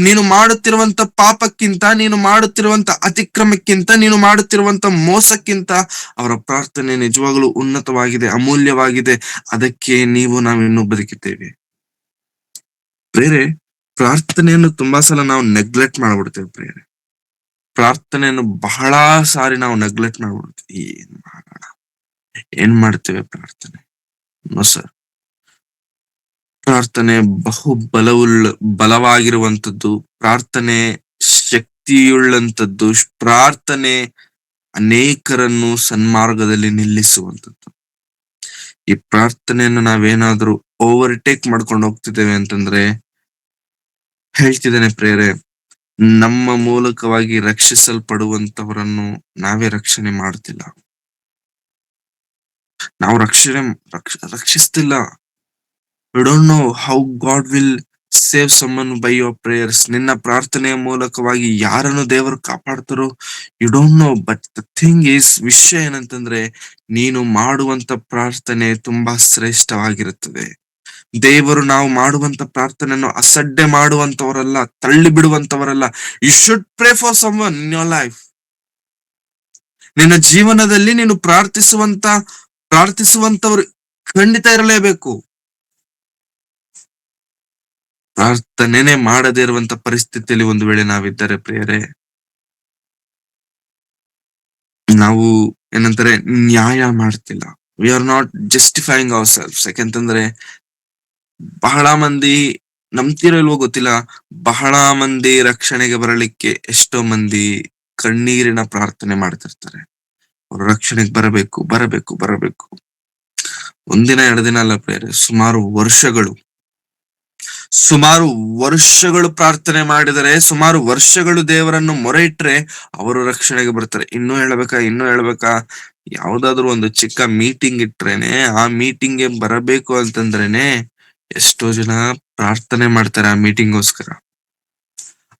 ನೀನು ಮಾಡುತ್ತಿರುವಂತ ಪಾಪಕ್ಕಿಂತ, ನೀನು ಮಾಡುತ್ತಿರುವಂತ ಅತಿಕ್ರಮಕ್ಕಿಂತ, ನೀನು ಮಾಡುತ್ತಿರುವಂತ ಮೋಸಕ್ಕಿಂತ ಅವರ ಪ್ರಾರ್ಥನೆ ನಿಜವಾಗ್ಲೂ ಉನ್ನತವಾಗಿದೆ, ಅಮೂಲ್ಯವಾಗಿದೆ. ಅದಕ್ಕೆ ನಾವಿನ್ನೂ ಬದುಕಿದ್ದೇವೆ. ಪ್ರೇರೆ, ಪ್ರಾರ್ಥನೆಯನ್ನು ತುಂಬಾ ಸಲ ನಾವು ನೆಗ್ಲೆಕ್ಟ್ ಮಾಡ್ಬಿಡ್ತೇವೆ ಪ್ರೇರೆ. ಪ್ರಾರ್ಥನೆಯನ್ನು ಬಹಳ ಸಾರಿ ನಾವು ನೆಗ್ಲೆಕ್ಟ್ ಮಾಡ್ಬಿಡ್ತೀವಿ. ಏನ್ ಮಾಡ್ತೇವೆ ಪ್ರಾರ್ಥನೆ? No sir. ಪ್ರಾರ್ಥನೆ ಬಹು ಬಲವಾಗಿರುವಂತದ್ದು, ಪ್ರಾರ್ಥನೆ ಶಕ್ತಿಯುಳ್ಳಂತದ್ದು, ಪ್ರಾರ್ಥನೆ ಅನೇಕರನ್ನು ಸನ್ಮಾರ್ಗದಲ್ಲಿ ನಿಲ್ಲಿಸುವಂತದ್ದು. ಈ ಪ್ರಾರ್ಥನೆಯನ್ನು ನಾವೇನಾದ್ರೂ ಓವರ್ಟೇಕ್ ಮಾಡ್ಕೊಂಡು ಹೋಗ್ತಿದ್ದೇವೆ ಅಂತಂದ್ರೆ, ಹೇಳ್ತಿದ್ದೇನೆ ಪ್ರೇರೆ, ನಮ್ಮ ಮೂಲಕವಾಗಿ ರಕ್ಷಿಸಲ್ಪಡುವಂತವರನ್ನು ನಾವೇ ರಕ್ಷಣೆ ಮಾಡ್ತಿಲ್ಲ, ನಾವು ರಕ್ಷಿಸ್ತಿಲ್ಲ. You don't know how God will save someone by your prayers. ನಿನ್ನ ಪ್ರಾರ್ಥನೆಯ ಮೂಲಕವಾಗಿ ಯಾರನ್ನು ದೇವರು ಕಾಪಾಡ್ತಾರೋ you don't know. But the thing is, ವಿಷಯ ಏನಂತಂದ್ರೆ, ನೀನು ಮಾಡುವಂತ ಪ್ರಾರ್ಥನೆ ತುಂಬಾ ಶ್ರೇಷ್ಠವಾಗಿರುತ್ತದೆ. ದೇವರು ನಾವು ಮಾಡುವಂತ ಪ್ರಾರ್ಥನೆಯನ್ನು ಅಸಡ್ಡೆ ಮಾಡುವಂತವರಲ್ಲ, ತಳ್ಳಿ ಬಿಡುವಂತವರಲ್ಲ. You should pray for someone in your life. ನಿನ್ನ ಜೀವನದಲ್ಲಿ ನೀನು ಪ್ರಾರ್ಥಿಸುವಂತವರು ಖಂಡಿತ ಇರಲೇಬೇಕು. ಪ್ರಾರ್ಥನೆನೇ ಮಾಡದೇ ಇರುವಂತ ಪರಿಸ್ಥಿತಿಯಲ್ಲಿ ಒಂದು ವೇಳೆ ನಾವಿದ್ದರೆ ಪ್ರಿಯರೇ, ನಾವು ಏನಂತಾರೆ, ನ್ಯಾಯ ಮಾಡ್ತಿಲ್ಲ. We are not justifying ourselves. ಯಾಕೆಂತಂದ್ರೆ ಬಹಳ ಮಂದಿ, ನಂಬ್ತಿರೋ ಇಲ್ವೋ ಗೊತ್ತಿಲ್ಲ, ಬಹಳ ಮಂದಿ ರಕ್ಷಣೆಗೆ ಬರಲಿಕ್ಕೆ ಎಷ್ಟೋ ಮಂದಿ ಕಣ್ಣೀರಿನ ಪ್ರಾರ್ಥನೆ ಮಾಡ್ತಿರ್ತಾರೆ. ಅವರು ರಕ್ಷಣೆಗೆ ಬರಬೇಕು ಬರಬೇಕು ಬರಬೇಕು. ಒಂದಿನ 2 ದಿನ ಅಲ್ಲ ಪ್ರಿಯರೇ, ಸುಮಾರು ವರ್ಷಗಳು ಪ್ರಾರ್ಥನೆ ಮಾಡಿದರೆ, ಸುಮಾರು ವರ್ಷಗಳು ದೇವರನ್ನು ಮೊರೆ ಇಟ್ರೆ ಅವರು ರಕ್ಷಣೆಗೆ ಬರ್ತಾರೆ. ಇನ್ನೂ ಹೇಳ್ಬೇಕಾ, ಯಾವ್ದಾದ್ರು ಒಂದು ಚಿಕ್ಕ ಮೀಟಿಂಗ್ ಇಟ್ರೇನೆ, ಆ ಮೀಟಿಂಗ್ಗೆ ಬರಬೇಕು ಅಂತಂದ್ರೇನೆ ಎಷ್ಟೋ ಜನ ಪ್ರಾರ್ಥನೆ ಮಾಡ್ತಾರೆ ಆ ಮೀಟಿಂಗ್ಗೋಸ್ಕರ.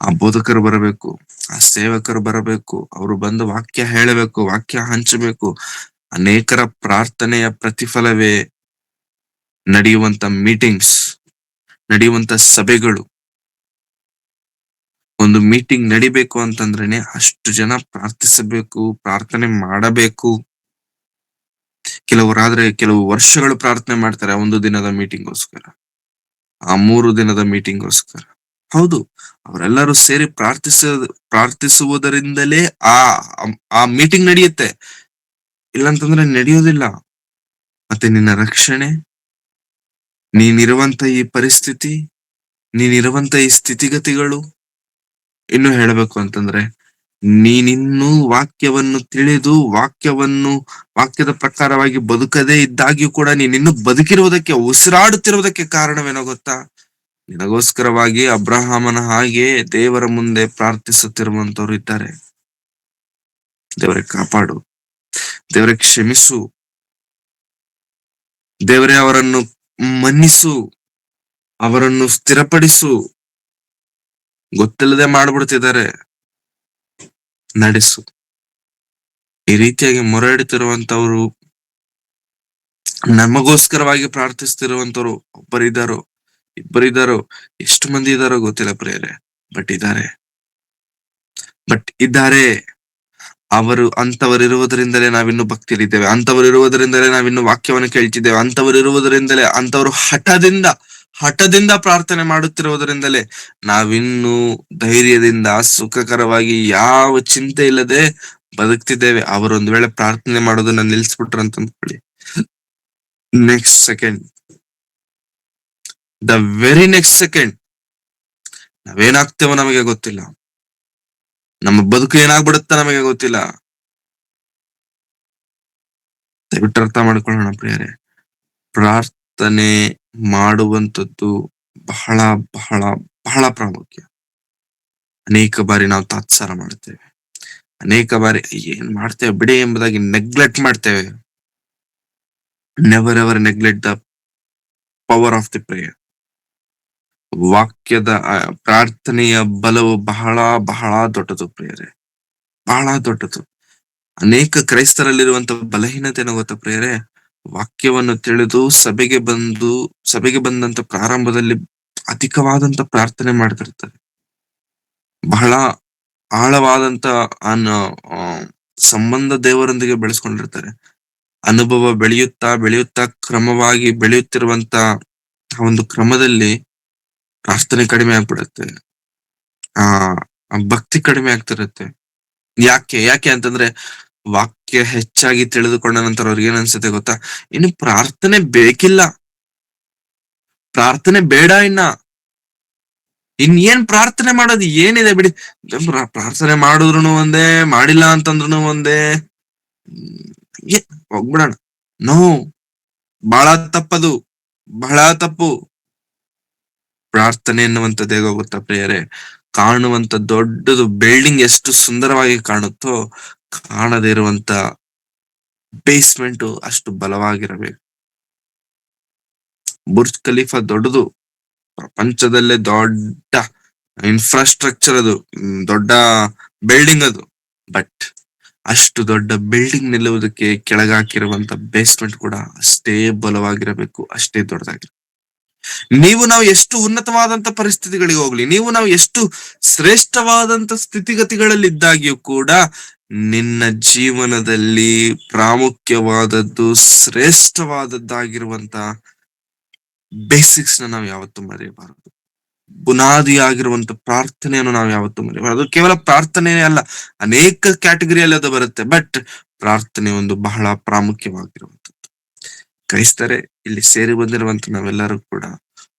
ಆ ಬೋಧಕರು ಬರಬೇಕು, ಆ ಸೇವಕರು ಬರಬೇಕು, ಅವರು ಬಂದು ವಾಕ್ಯ ಹೇಳಬೇಕು, ವಾಕ್ಯ ಹಂಚಬೇಕು. ಅನೇಕರ ಪ್ರಾರ್ಥನೆಯ ಪ್ರತಿಫಲವೇ ನಡೆಯುವಂತ ಮೀಟಿಂಗ್ಸ್, ನಡೆಯುವಂತ ಸಭೆಗಳು. ಒಂದು ಮೀಟಿಂಗ್ ನಡಿಬೇಕು ಅಂತಂದ್ರೇನೆ ಅಷ್ಟು ಜನ ಪ್ರಾರ್ಥಿಸಬೇಕು, ಪ್ರಾರ್ಥನೆ ಮಾಡಬೇಕು. ಕೆಲವು ವರ್ಷಗಳು ಪ್ರಾರ್ಥನೆ ಮಾಡ್ತಾರೆ ಆ ಒಂದು ದಿನದ ಮೀಟಿಂಗ್ಗೋಸ್ಕರ, ಆ 3 ದಿನದ ಮೀಟಿಂಗ್ಗೋಸ್ಕರ. ಹೌದು, ಅವರೆಲ್ಲರೂ ಸೇರಿ ಪ್ರಾರ್ಥಿಸುವುದರಿಂದಲೇ ಆ ಆ ಮೀಟಿಂಗ್ ನಡೆಯುತ್ತೆ. ಇಲ್ಲಂತಂದ್ರೆ ನಡೆಯೋದಿಲ್ಲ. ಮತ್ತೆ ನಿನ್ನ ರಕ್ಷಣೆ, ನೀನಿರುವಂತ ಈ ಪರಿಸ್ಥಿತಿ, ನೀನಿರುವಂತ ಈ ಸ್ಥಿತಿಗತಿಗಳು, ಇನ್ನು ಹೇಳಬೇಕು ಅಂತಂದ್ರೆ ನೀನಿನ್ನೂ ವಾಕ್ಯವನ್ನು ತಿಳಿದು ವಾಕ್ಯದ ಪ್ರಕಾರವಾಗಿ ಬದುಕದೇ ಇದ್ದಾಗ್ಯೂ ಕೂಡ ನೀನಿನ್ನು ಬದುಕಿರುವುದಕ್ಕೆ, ಉಸಿರಾಡುತ್ತಿರುವುದಕ್ಕೆ ಕಾರಣವೇನೋ ಗೊತ್ತಾ? ನಿನಗೋಸ್ಕರವಾಗಿ ಅಬ್ರಹಾಮನ ಹಾಗೆ ದೇವರ ಮುಂದೆ ಪ್ರಾರ್ಥಿಸುತ್ತಿರುವಂತವ್ರು ಇದ್ದಾರೆ. ದೇವರೇ ಕಾಪಾಡು, ದೇವರೇ ಕ್ಷಮಿಸು, ದೇವರೇ ಅವರನ್ನು ಮನ್ನಿಸು, ಅವರನ್ನು ಸ್ಥಿರಪಡಿಸು. ಗೊತ್ತಿಲ್ಲದೆ ಮಾಡ್ಬಿಡ್ತಿದ್ದಾರೆ, ನಡೆಸು. ಈ ರೀತಿಯಾಗಿ ಮೊರೆ ಇಡುತ್ತಿರುವಂತವ್ರು, ನಮಗೋಸ್ಕರವಾಗಿ ಪ್ರಾರ್ಥಿಸ್ತಿರುವಂತವ್ರು ಇಬ್ಬರಿದ್ದಾರೋ ಎಷ್ಟು ಮಂದಿ ಇದ್ದಾರೋ ಗೊತ್ತಿಲ್ಲ ಪ್ರಿಯರೇ, ಬಟ್ ಇದ್ದಾರೆ. ಅಂತವರಿರುವುದರಿಂದಲೇ ನಾವಿನ್ನು ಭಕ್ತಿಯಲ್ಲಿದ್ದೇವೆ, ಅಂತವರಿರುವುದರಿಂದಲೇ ನಾವಿನ್ನು ವಾಕ್ಯವನ್ನು ಕೇಳ್ತಿದ್ದೇವೆ, ಅಂತವರಿರುವುದರಿಂದಲೇ, ಅಂತವರು ಹಠದಿಂದ ಪ್ರಾರ್ಥನೆ ಮಾಡುತ್ತಿರುವುದರಿಂದಲೇ ನಾವಿನ್ನು ಧೈರ್ಯದಿಂದ ಸುಖಕರವಾಗಿ ಯಾವ ಚಿಂತೆ ಇಲ್ಲದೆ ಬದುಕ್ತಿದ್ದೇವೆ. ಅವರೊಂದು ವೇಳೆ ಪ್ರಾರ್ಥನೆ ಮಾಡೋದನ್ನ ನಿಲ್ಸ್ಬಿಟ್ರು ಅಂತ ಅಂದ್ಕೊಳ್ಳಿ, next second, the very next second ನಾವೇನಾಗ್ತೇವೋ ನಮಗೆ ಗೊತ್ತಿಲ್ಲ, ನಮ್ಮ ಬದುಕು ಏನಾಗ್ಬಿಡುತ್ತ ನಮಗೆ ಗೊತ್ತಿಲ್ಲ. ದಯವಿಟ್ಟು ಅರ್ಥ ಮಾಡ್ಕೊಳ್ಳೋಣ ಪ್ರಿಯರೇ, ಪ್ರಾರ್ಥನೆ ಮಾಡುವಂಥದ್ದು ಬಹಳ ಬಹಳ ಬಹಳ ಪ್ರಾಮುಖ್ಯ. ಅನೇಕ ಬಾರಿ ನಾವು ತಾತ್ಸಾರ ಮಾಡ್ತೇವೆ, ಅನೇಕ ಬಾರಿ ಏನ್ ಮಾಡ್ತೇವೆ ಬಿಡಿ ಎಂಬುದಾಗಿ ನೆಗ್ಲೆಕ್ಟ್ ಮಾಡ್ತೇವೆ. Never ever neglect the power of the prayer. ವಾಕ್ಯದ ಪ್ರಾರ್ಥನೆಯ ಬಲವು ಬಹಳ ಬಹಳ ದೊಡ್ಡದು ಪ್ರಿಯರೇ, ಬಹಳ ದೊಡ್ಡದು. ಅನೇಕ ಕ್ರೈಸ್ತರಲ್ಲಿರುವಂತ ಬಲಹೀನತೆ ಏನೋ ಗೊತ್ತಾ ಪ್ರಿಯರೇ? ವಾಕ್ಯವನ್ನು ತಿಳಿದು ಸಭೆಗೆ ಬಂದಂತ ಪ್ರಾರಂಭದಲ್ಲಿ ಅಧಿಕವಾದಂತ ಪ್ರಾರ್ಥನೆ ಮಾಡ್ತಿರ್ತಾರೆ, ಬಹಳ ಆಳವಾದಂತ ಸಂಬಂಧ ದೇವರೊಂದಿಗೆ ಬೆಳೆಸ್ಕೊಂಡಿರ್ತಾರೆ. ಅನುಭವ ಬೆಳೆಯುತ್ತಾ ಕ್ರಮವಾಗಿ ಬೆಳೆಯುತ್ತಿರುವಂತ ಒಂದು ಕ್ರಮದಲ್ಲಿ ಪ್ರಾರ್ಥನೆ ಕಡಿಮೆ ಆಗ್ಬಿಡುತ್ತೆ, ಭಕ್ತಿ ಕಡಿಮೆ ಆಗ್ತಿರುತ್ತೆ. ಯಾಕೆ ಅಂತಂದ್ರೆ ವಾಕ್ಯ ಹೆಚ್ಚಾಗಿ ತಿಳಿದುಕೊಂಡ ನಂತರ ಅವ್ರಿಗೆ ಏನ್ ಅನ್ಸುತ್ತೆ ಗೊತ್ತಾ? ಇನ್ನು ಪ್ರಾರ್ಥನೆ ಬೇಕಿಲ್ಲ, ಪ್ರಾರ್ಥನೆ ಬೇಡ, ಇನ್ನೇನ್ ಪ್ರಾರ್ಥನೆ ಮಾಡೋದು ಏನಿದೆ ಬಿಡಿ. ಪ್ರಾರ್ಥನೆ ಮಾಡಿದ್ರು ಒಂದೇ, ಮಾಡಿಲ್ಲ ಅಂತಂದ್ರು ಒಂದೇ, ಹೋಗ್ಬಿಡೋಣ. ನೋ, ಬಹಳ ತಪ್ಪದು, ಬಹಳ ತಪ್ಪು. ಪ್ರಾರ್ಥನೆ ಎನ್ನುವಂಥದ್ದು ಹೇಗೋ ಗೊತ್ತಾ ಪ್ರಿಯರೇ? ಕಾಣುವಂತ ದೊಡ್ಡದು ಬಿಲ್ಡಿಂಗ್ ಎಷ್ಟು ಸುಂದರವಾಗಿ ಕಾಣುತ್ತೋ, ಕಾಣದೇ ಇರುವಂತ ಬೇಸ್ಮೆಂಟ್ ಅಷ್ಟು ಬಲವಾಗಿರಬೇಕು. ಬುರ್ಜ್ ಖಲೀಫಾ ದೊಡ್ಡದು, ಪ್ರಪಂಚದಲ್ಲೇ ದೊಡ್ಡ ಇನ್ಫ್ರಾಸ್ಟ್ರಕ್ಚರ್, ಅದು ದೊಡ್ಡ ಬಿಲ್ಡಿಂಗ್ ಅದು. ಬಟ್ ಅಷ್ಟು ದೊಡ್ಡ ಬಿಲ್ಡಿಂಗ್ ನಿಲ್ಲುವುದಕ್ಕೆ ಕೆಳಗಾಕಿರುವಂತ ಬೇಸ್ಮೆಂಟ್ ಕೂಡ ಅಷ್ಟೇ ಬಲವಾಗಿರಬೇಕು, ಅಷ್ಟೇ ದೊಡ್ಡದಾಗಿರ್ಬೇಕು. ನಾವು ಎಷ್ಟು ಉನ್ನತವಾದಂತ ಪರಿಸ್ಥಿತಿಗಳಿಗೆ ಹೋಗ್ಲಿ, ನಾವು ಎಷ್ಟು ಶ್ರೇಷ್ಠವಾದಂತ ಸ್ಥಿತಿಗತಿಗಳಲ್ಲಿ ಇದ್ದಾಗ್ಯೂ ಕೂಡ ನಿನ್ನ ಜೀವನದಲ್ಲಿ ಪ್ರಾಮುಖ್ಯವಾದದ್ದು, ಶ್ರೇಷ್ಠವಾದದ್ದಾಗಿರುವಂತ ಬೇಸಿಕ್ಸ್ ನಾವು ಯಾವತ್ತೂ ಮರೆಯಬಾರದು. ಬುನಾದಿಯಾಗಿರುವಂತ ಪ್ರಾರ್ಥನೆಯನ್ನು ನಾವು ಯಾವತ್ತೂ ಮರೆಯಬಾರದು. ಕೇವಲ ಪ್ರಾರ್ಥನೆ ಅಲ್ಲ, ಅನೇಕ ಕ್ಯಾಟಗರಿಯಲ್ಲಿ ಅದು ಬರುತ್ತೆ, ಬಟ್ ಪ್ರಾರ್ಥನೆ ಒಂದು ಬಹಳ ಪ್ರಾಮುಖ್ಯವಾಗಿರುವಂತದ್ದು. ಕ್ರೈಸ್ತರೇ, ಇಲ್ಲಿ ಸೇರಿ ಬಂದಿರುವಂತ ನಾವೆಲ್ಲರೂ ಕೂಡ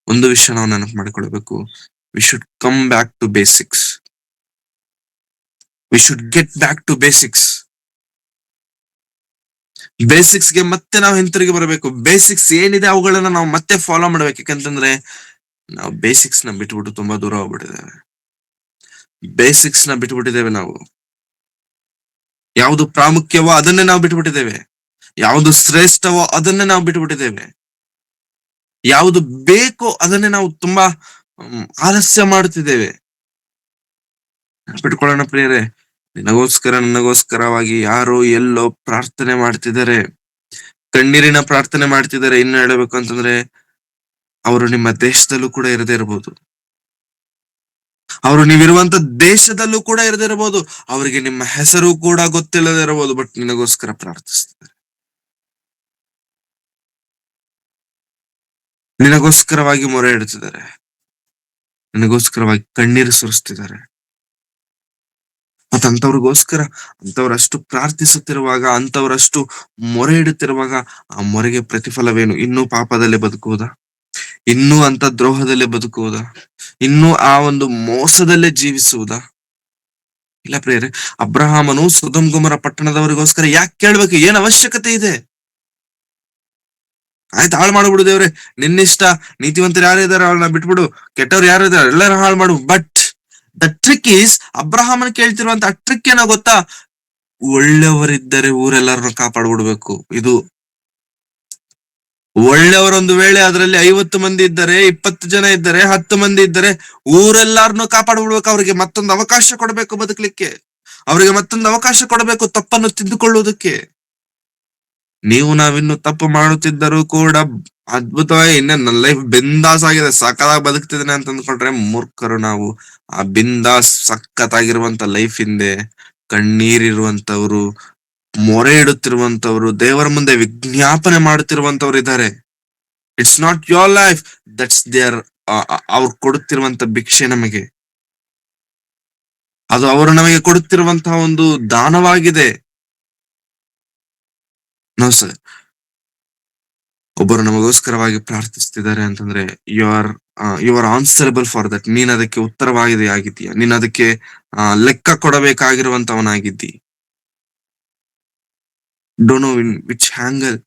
ಒಂದು ವಿಷಯ ನಾವು ನೆನಪು ಮಾಡಿಕೊಳ್ಬೇಕು. We should come back to basics. We should get back to basics. ಬೇಸಿಕ್ಸ್ಗೆ ಮತ್ತೆ ನಾವು ಹಿಂತಿರುಗಿ ಬರಬೇಕು. ಬೇಸಿಕ್ಸ್ ಏನಿದೆ ಅವುಗಳನ್ನ ನಾವು ಮತ್ತೆ ಫಾಲೋ ಮಾಡ್ಬೇಕು. ಯಾಕಂತಂದ್ರೆ ನಾವು ಬೇಸಿಕ್ಸ್ ನ ಬಿಟ್ಬಿಟ್ಟು ತುಂಬಾ ದೂರ ಹೋಗ್ಬಿಟ್ಟಿದ್ದೇವೆ. ಬೇಸಿಕ್ಸ್ ನ ಬಿಟ್ಬಿಟ್ಟಿದ್ದೇವೆ ನಾವು. ಯಾವುದು ಪ್ರಾಮುಖ್ಯವೋ ಅದನ್ನೇ ನಾವು ಬಿಟ್ಬಿಟ್ಟಿದ್ದೇವೆ, ಯಾವುದು ಶ್ರೇಷ್ಠವೋ ಅದನ್ನೇ ನಾವು ಬಿಟ್ಬಿಟ್ಟಿದ್ದೇವೆ. ಯಾವುದು ಬೇಕೋ ಅದನ್ನೇ ನಾವು ತುಂಬಾ ಆಲಸ್ಯ ಮಾಡ್ತಿದ್ದೇವೆ. ಬಿಟ್ಕೊಳ್ಳೋಣ ಪ್ರಿಯರೇ, ನನಗೋಸ್ಕರವಾಗಿ ಯಾರೋ ಎಲ್ಲೋ ಪ್ರಾರ್ಥನೆ ಮಾಡ್ತಿದ್ದಾರೆ, ಕಣ್ಣೀರಿನ ಪ್ರಾರ್ಥನೆ ಮಾಡ್ತಿದ್ದಾರೆ. ಇನ್ನು ಹೇಳಬೇಕು ಅಂತಂದ್ರೆ ಅವರು ನಿಮ್ಮ ದೇಶದಲ್ಲೂ ಕೂಡ ಇರದೇ ಇರಬಹುದು, ಅವರು ನೀವಿರುವಂತ ದೇಶದಲ್ಲೂ ಕೂಡ ಇರದೇ ಇರಬಹುದು, ಅವರಿಗೆ ನಿಮ್ಮ ಹೆಸರು ಕೂಡ ಗೊತ್ತಿಲ್ಲದೆ ಇರಬಹುದು. ಬಟ್ ನಿನಗೋಸ್ಕರ ಪ್ರಾರ್ಥಿಸ್ತಿದ್ದಾರೆ, ನಿನಗೋಸ್ಕರವಾಗಿ ಮೊರೆ ಇಡ್ತಿದ್ದಾರೆ, ನಿನಗೋಸ್ಕರವಾಗಿ ಕಣ್ಣೀರು ಸುರಿಸ್ತಿದ್ದಾರೆ. ಮತ್ತ ಅಂತವ್ರಷ್ಟು ಪ್ರಾರ್ಥಿಸುತ್ತಿರುವಾಗ, ಅಂತವರಷ್ಟು ಮೊರೆ ಇಡುತ್ತಿರುವಾಗ ಆ ಮೊರೆಗೆ ಪ್ರತಿಫಲವೇನು? ಇನ್ನೂ ಪಾಪದಲ್ಲೇ ಬದುಕುವುದಾ? ಇನ್ನೂ ಅಂತ ದ್ರೋಹದಲ್ಲೇ ಬದುಕುವುದಾ? ಇನ್ನೂ ಆ ಒಂದು ಮೋಸದಲ್ಲೇ ಜೀವಿಸುವುದಾ? ಇಲ್ಲ ಪ್ರಿಯರೇ, ಅಬ್ರಹಾಮನು ಸೊದೋಮ್ ಗೊಮೋರ ಪಟ್ಟಣದವರಿಗೋಸ್ಕರ ಯಾಕೆ ಕೇಳ್ಬೇಕು? ಏನ್ ಅವಶ್ಯಕತೆ ಇದೆ? ಆಯ್ತು, ಹಾಳು ಮಾಡ್ಬಿಡು ದೇವ್ರೆ, ನಿನ್ನಿಷ್ಟ. ನೀತಿವಂತರು ಯಾರಿದ್ದಾರೆ ಅವ್ರನ್ನ ಬಿಟ್ಬಿಡು, ಕೆಟ್ಟವ್ರು ಯಾರಿದ್ದಾರೆ ಎಲ್ಲರೂ ಹಾಳು ಮಾಡು. ಬಟ್ ದ ಟ್ರಿಕ್ ಈಸ್, ಅಬ್ರಹಾಮನ್ ಕೇಳ್ತಿರುವಂತ ಟ್ರಿಕ್ ಏನೋ ಗೊತ್ತಾ? ಒಳ್ಳೆಯವರಿದ್ದರೆ ಊರೆಲ್ಲರನ್ನು ಕಾಪಾಡ್ಬಿಡ್ಬೇಕು. ಇದು ಒಳ್ಳೆಯವರೊಂದು ವೇಳೆ ಅದರಲ್ಲಿ 50 ಮಂದಿ ಇದ್ದಾರೆ, 20 ಜನ ಇದ್ದಾರೆ, 10 ಮಂದಿ ಇದ್ದಾರೆ, ಊರೆಲ್ಲಾರನ್ನು ಕಾಪಾಡ್ಬಿಡ್ಬೇಕು. ಅವ್ರಿಗೆ ಮತ್ತೊಂದು ಅವಕಾಶ ಕೊಡಬೇಕು ಬದುಕಲಿಕ್ಕೆ, ಅವರಿಗೆ ಮತ್ತೊಂದು ಅವಕಾಶ ಕೊಡಬೇಕು ತಪ್ಪನ್ನು ತಿದ್ದುಕೊಳ್ಳುವುದಕ್ಕೆ. ನಾವಿನ್ನು ತಪ್ಪು ಮಾಡುತ್ತಿದ್ದರೂ ಕೂಡ ಅದ್ಭುತವಾಗಿ ನನ್ನ ಲೈಫ್ ಬಿಂದಾಸ್ ಆಗಿದೆ, ಸಕ್ಕತ್ತಾಗಿ ಬದುಕ್ತಿದ್ದೇನೆ ಅಂತ ಅಂದ್ಕೊಂಡ್ರೆ ಮೂರ್ಖರು ನಾವು. ಆ ಬಿಂದಾಸ್ ಸಖತ್ತಾಗಿರುವಂತ ಲೈಫ್ ಹಿಂದೆ ಕಣ್ಣೀರಿರುವಂತವ್ರು, ಮೊರೆ ಇಡುತ್ತಿರುವಂತವ್ರು, ದೇವರ ಮುಂದೆ ವಿಜ್ಞಾಪನೆ ಮಾಡುತ್ತಿರುವಂತವ್ರು ಇದ್ದಾರೆ. It's not your life, that's there. ಅವ್ರು ಕೊಡುತ್ತಿರುವಂತ ಭಿಕ್ಷೆ ನಮಗೆ, ಅದು ಅವರು ನಮಗೆ ಕೊಡುತ್ತಿರುವಂತಹ ಒಂದು ದಾನವಾಗಿದೆ. ನೋ ಸರ್, ಒಬ್ಬರು ನಮಗೋಸ್ಕರವಾಗಿ ಪ್ರಾರ್ಥಿಸ್ತಿದ್ದಾರೆ ಅಂತಂದ್ರೆ you are answerable for that. ನೀನ್ ಅದಕ್ಕೆ ಉತ್ತರವಾಗಿದೆ ಆಗಿದ್ದೀಯ, ನೀನ್ ಅದಕ್ಕೆ ಲೆಕ್ಕ ಕೊಡಬೇಕಾಗಿರುವಂತವನಾಗಿದ್ದಿ. Don't know in which angle,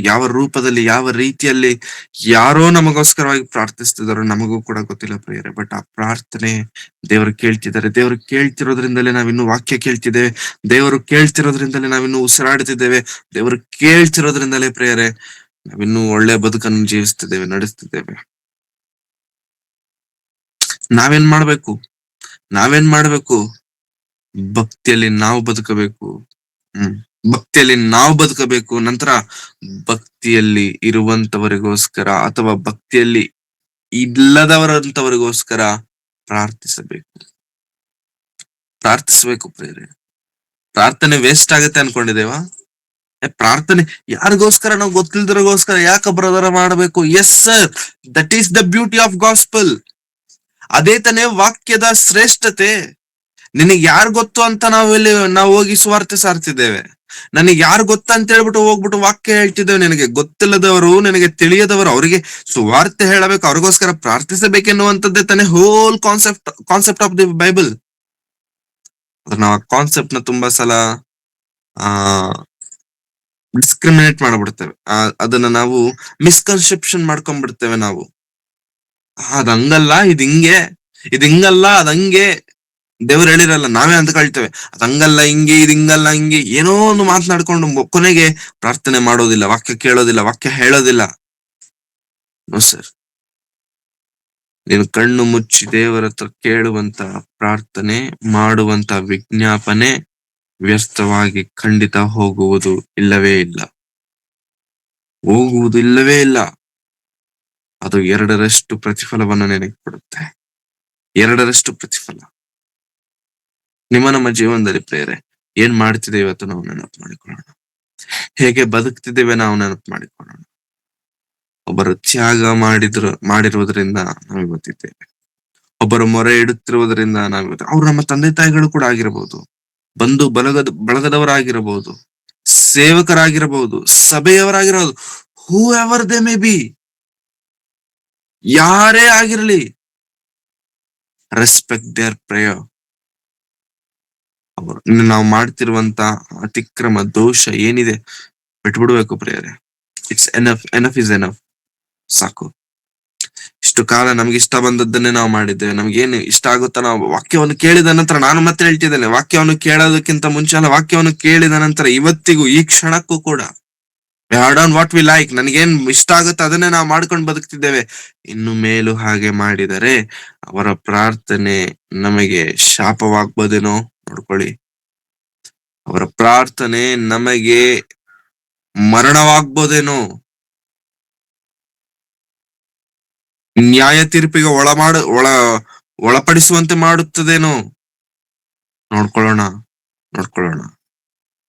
ಯಾವ ರೂಪದಲ್ಲಿ, ಯಾವ ರೀತಿಯಲ್ಲಿ ಯಾರೋ ನಮಗೋಸ್ಕರವಾಗಿ ಪ್ರಾರ್ಥಿಸ್ತಿದಾರೋ ನಮಗೂ ಕೂಡ ಗೊತ್ತಿಲ್ಲ ಪ್ರಿಯರೇ. ಬಟ್ ಆ ಪ್ರಾರ್ಥನೆ ದೇವರು ಕೇಳ್ತಿದ್ದಾರೆ. ದೇವರು ಕೇಳ್ತಿರೋದ್ರಿಂದಲೇ ನಾವಿನ್ನು ವಾಕ್ಯ ಕೇಳ್ತಿದ್ದೇವೆ, ದೇವರು ಕೇಳ್ತಿರೋದ್ರಿಂದಲೇ ನಾವಿನ್ನು ಉಸಿರಾಡ್ತಿದ್ದೇವೆ, ದೇವರು ಕೇಳ್ತಿರೋದ್ರಿಂದಲೇ ಪ್ರಿಯರೇ ನಾವಿನ್ನು ಒಳ್ಳೆ ಬದುಕನ್ನು ಜೀವಿಸ್ತಿದ್ದೇವೆ, ನಡೆಸ್ತಿದ್ದೇವೆ. ನಾವೇನ್ ಮಾಡ್ಬೇಕು? ಭಕ್ತಿಯಲ್ಲಿ ನಾವು ಬದುಕಬೇಕು. ಭಕ್ತಿಯಲ್ಲಿ ನಾವು ಬದುಕಬೇಕು. ನಂತರ ಭಕ್ತಿಯಲ್ಲಿ ಇರುವಂತವರಿಗೋಸ್ಕರ ಅಥವಾ ಭಕ್ತಿಯಲ್ಲಿ ಇಲ್ಲದವರಂತವರಿಗೋಸ್ಕರ ಪ್ರಾರ್ಥಿಸಬೇಕು ಪ್ರೇರೆ. ಪ್ರಾರ್ಥನೆ ವೇಸ್ಟ್ ಆಗುತ್ತೆ ಅನ್ಕೊಂಡಿದ್ದೇವಾ? ಪ್ರಾರ್ಥನೆ ಯಾರಿಗೋಸ್ಕರ? ನಾವು ಗೊತ್ತಿಲ್ದರಿಗೋಸ್ಕರ ಯಾಕೆ ಬ್ರದರ್ ಮಾಡಬೇಕು? Yes sir, that is the beauty of gospel. ಅದೇ ತಾನೇ ವಾಕ್ಯದ ಶ್ರೇಷ್ಠತೆ. ನಿನಗೆ ಯಾರು ಗೊತ್ತು ಅಂತ ನಾವು ಹೋಗಿ ಸುವಾರ್ತೆ ಸಾರ್ತಿದ್ದೇವೆ. ನನಗೆ ಯಾರು ಗೊತ್ತಾ ಅಂತ ಹೇಳ್ಬಿಟ್ಟು ಹೋಗ್ಬಿಟ್ಟು ವಾಕ್ಯ ಹೇಳ್ತಿದ್ದೇವೆ. ನಿನಗೆ ಗೊತ್ತಿಲ್ಲದವರು, ನಿನಗೆ ತಿಳಿಯದವರು, ಅವರಿಗೆ ಸುವಾರ್ತೆ ಹೇಳಬೇಕು, ಅವ್ರಿಗೋಸ್ಕರ ಪ್ರಾರ್ಥಿಸಬೇಕೆನ್ನುವಂಥದ್ದೇ ತಾನೇ whole concept of the Bible. ನಾವು ಆ ಕಾನ್ಸೆಪ್ಟ್ ನ ತುಂಬಾ ಸಲ ಡಿಸ್ಕ್ರಿಮಿನೇಟ್ ಮಾಡ್ಬಿಡ್ತೇವೆ. ಅದನ್ನ ನಾವು ಮಿಸ್ಕನ್ಸೆಪ್ಷನ್ ಮಾಡ್ಕೊಂಡ್ಬಿಡ್ತೇವೆ. ನಾವು ಅದಂಗಲ್ಲ, ಇದಿಂಗಲ್ಲ, ಅದಂಗೆ ದೇವ್ರು ಹೇಳಿರಲ್ಲ, ನಾವೇ ಅಂತ ಕಳ್ತೇವೆ. ಅದಂಗಲ್ಲ ಹಿಂಗೆ, ಹಿಂಗಲ್ಲ ಹಿಂಗೆ, ಏನೋ ಒಂದು ಮಾತನಾಡ್ಕೊಂಡು ಕೊನೆಗೆ ಪ್ರಾರ್ಥನೆ ಮಾಡೋದಿಲ್ಲ, ವಾಕ್ಯ ಕೇಳೋದಿಲ್ಲ, ವಾಕ್ಯ ಹೇಳೋದಿಲ್ಲ. ನೋ ಸರ್, ನೀನು ಕಣ್ಣು ಮುಚ್ಚಿ ದೇವರ ಹತ್ರ ಕೇಳುವಂತ ಪ್ರಾರ್ಥನೆ, ಮಾಡುವಂತ ವಿಜ್ಞಾಪನೆ ವ್ಯರ್ಥವಾಗಿ ಖಂಡಿತ ಹೋಗುವುದು ಇಲ್ಲವೇ ಇಲ್ಲ. ಅದು 2ರಷ್ಟು ಪ್ರತಿಫಲವನ್ನು ನಿನಗೆ ಕೊಡುತ್ತೆ. 2ರಷ್ಟು ಪ್ರತಿಫಲ. ನಮ್ಮ ಜೀವನದಲ್ಲಿ ಪ್ರೇರೆ ಏನ್ ಮಾಡ್ತಿದೆ ಇವತ್ತು ನಾವು ನೆನಪು ಮಾಡಿಕೊಳ್ಳೋಣ. ಹೇಗೆ ಬದುಕ್ತಿದ್ದೇವೆ ನಾವು ನೆನಪು ಮಾಡಿಕೊಳ್ಳೋಣ. ಒಬ್ಬರು ತ್ಯಾಗ ಮಾಡಿರುವುದರಿಂದ ನಾವು ಇವತ್ತಿದ್ದೇವೆ. ಒಬ್ಬರು ಮೊರೆ ಇಡುತ್ತಿರುವುದರಿಂದ ಅವ್ರು ನಮ್ಮ ತಂದೆ ತಾಯಿಗಳು ಕೂಡ ಆಗಿರಬಹುದು, ಬಂಧು ಬಳಗದವರಾಗಿರಬಹುದು, ಸೇವಕರಾಗಿರಬಹುದು, ಸಭೆಯವರಾಗಿರಬಹುದು, ಹೂ ಎವರ್ ದೇ ಮೇ ಬಿ, ಯಾರೇ ಆಗಿರಲಿ, ರೆಸ್ಪೆಕ್ಟ್ ದೇರ್ ಪ್ರೇಯರ್. ನಾವು ಮಾಡ್ತಿರುವಂತ ಅತಿಕ್ರಮ, ದೋಷ ಏನಿದೆ ಬಿಟ್ಬಿಡ್ಬೇಕು ಪ್ರೇಯರೆ. It's enough is enough. ಸಾಕು. ಇಷ್ಟು ಕಾಲ ನಮ್ಗೆ ಇಷ್ಟ ಬಂದದ್ದನ್ನೇ ನಾವು ಮಾಡಿದ್ದೇವೆ. ನಮ್ಗೇನು ಇಷ್ಟ ಆಗುತ್ತಾ ನಾವು ವಾಕ್ಯವನ್ನು ಕೇಳಿದ ನಂತರ, ನಾನು ಮತ್ತೆ ಹೇಳ್ತಿದ್ದೇನೆ, ವಾಕ್ಯವನ್ನು ಕೇಳೋದಕ್ಕಿಂತ ಮುಂಚೆ ಅಲ್ಲ, ವಾಕ್ಯವನ್ನು ಕೇಳಿದ ನಂತರ ಇವತ್ತಿಗೂ, ಈ ಕ್ಷಣಕ್ಕೂ ಕೂಡ we have done what we like. ನನಗೇನ್ ಇಷ್ಟ ಆಗುತ್ತೆ ಅದನ್ನೇ ನಾವು ಮಾಡ್ಕೊಂಡು ಬದುಕ್ತಿದ್ದೇವೆ. ಇನ್ನು ಮೇಲೂ ಹಾಗೆ ಮಾಡಿದರೆ ಅವರ ಪ್ರಾರ್ಥನೆ ನಮಗೆ ಶಾಪವಾಗ್ಬೋದೇನೋ ನೋಡ್ಕೊಳ್ಳಿ. ಅವರ ಪ್ರಾರ್ಥನೆ ನಮಗೆ ಮರಣವಾಗ್ಬೋದೇನೋ, ನ್ಯಾಯ ತೀರ್ಪಿಗೆ ಒಳಪಡಿಸುವಂತೆ ಮಾಡುತ್ತದೇನೋ. ನೋಡ್ಕೊಳ್ಳೋಣ ನೋಡ್ಕೊಳ್ಳೋಣ.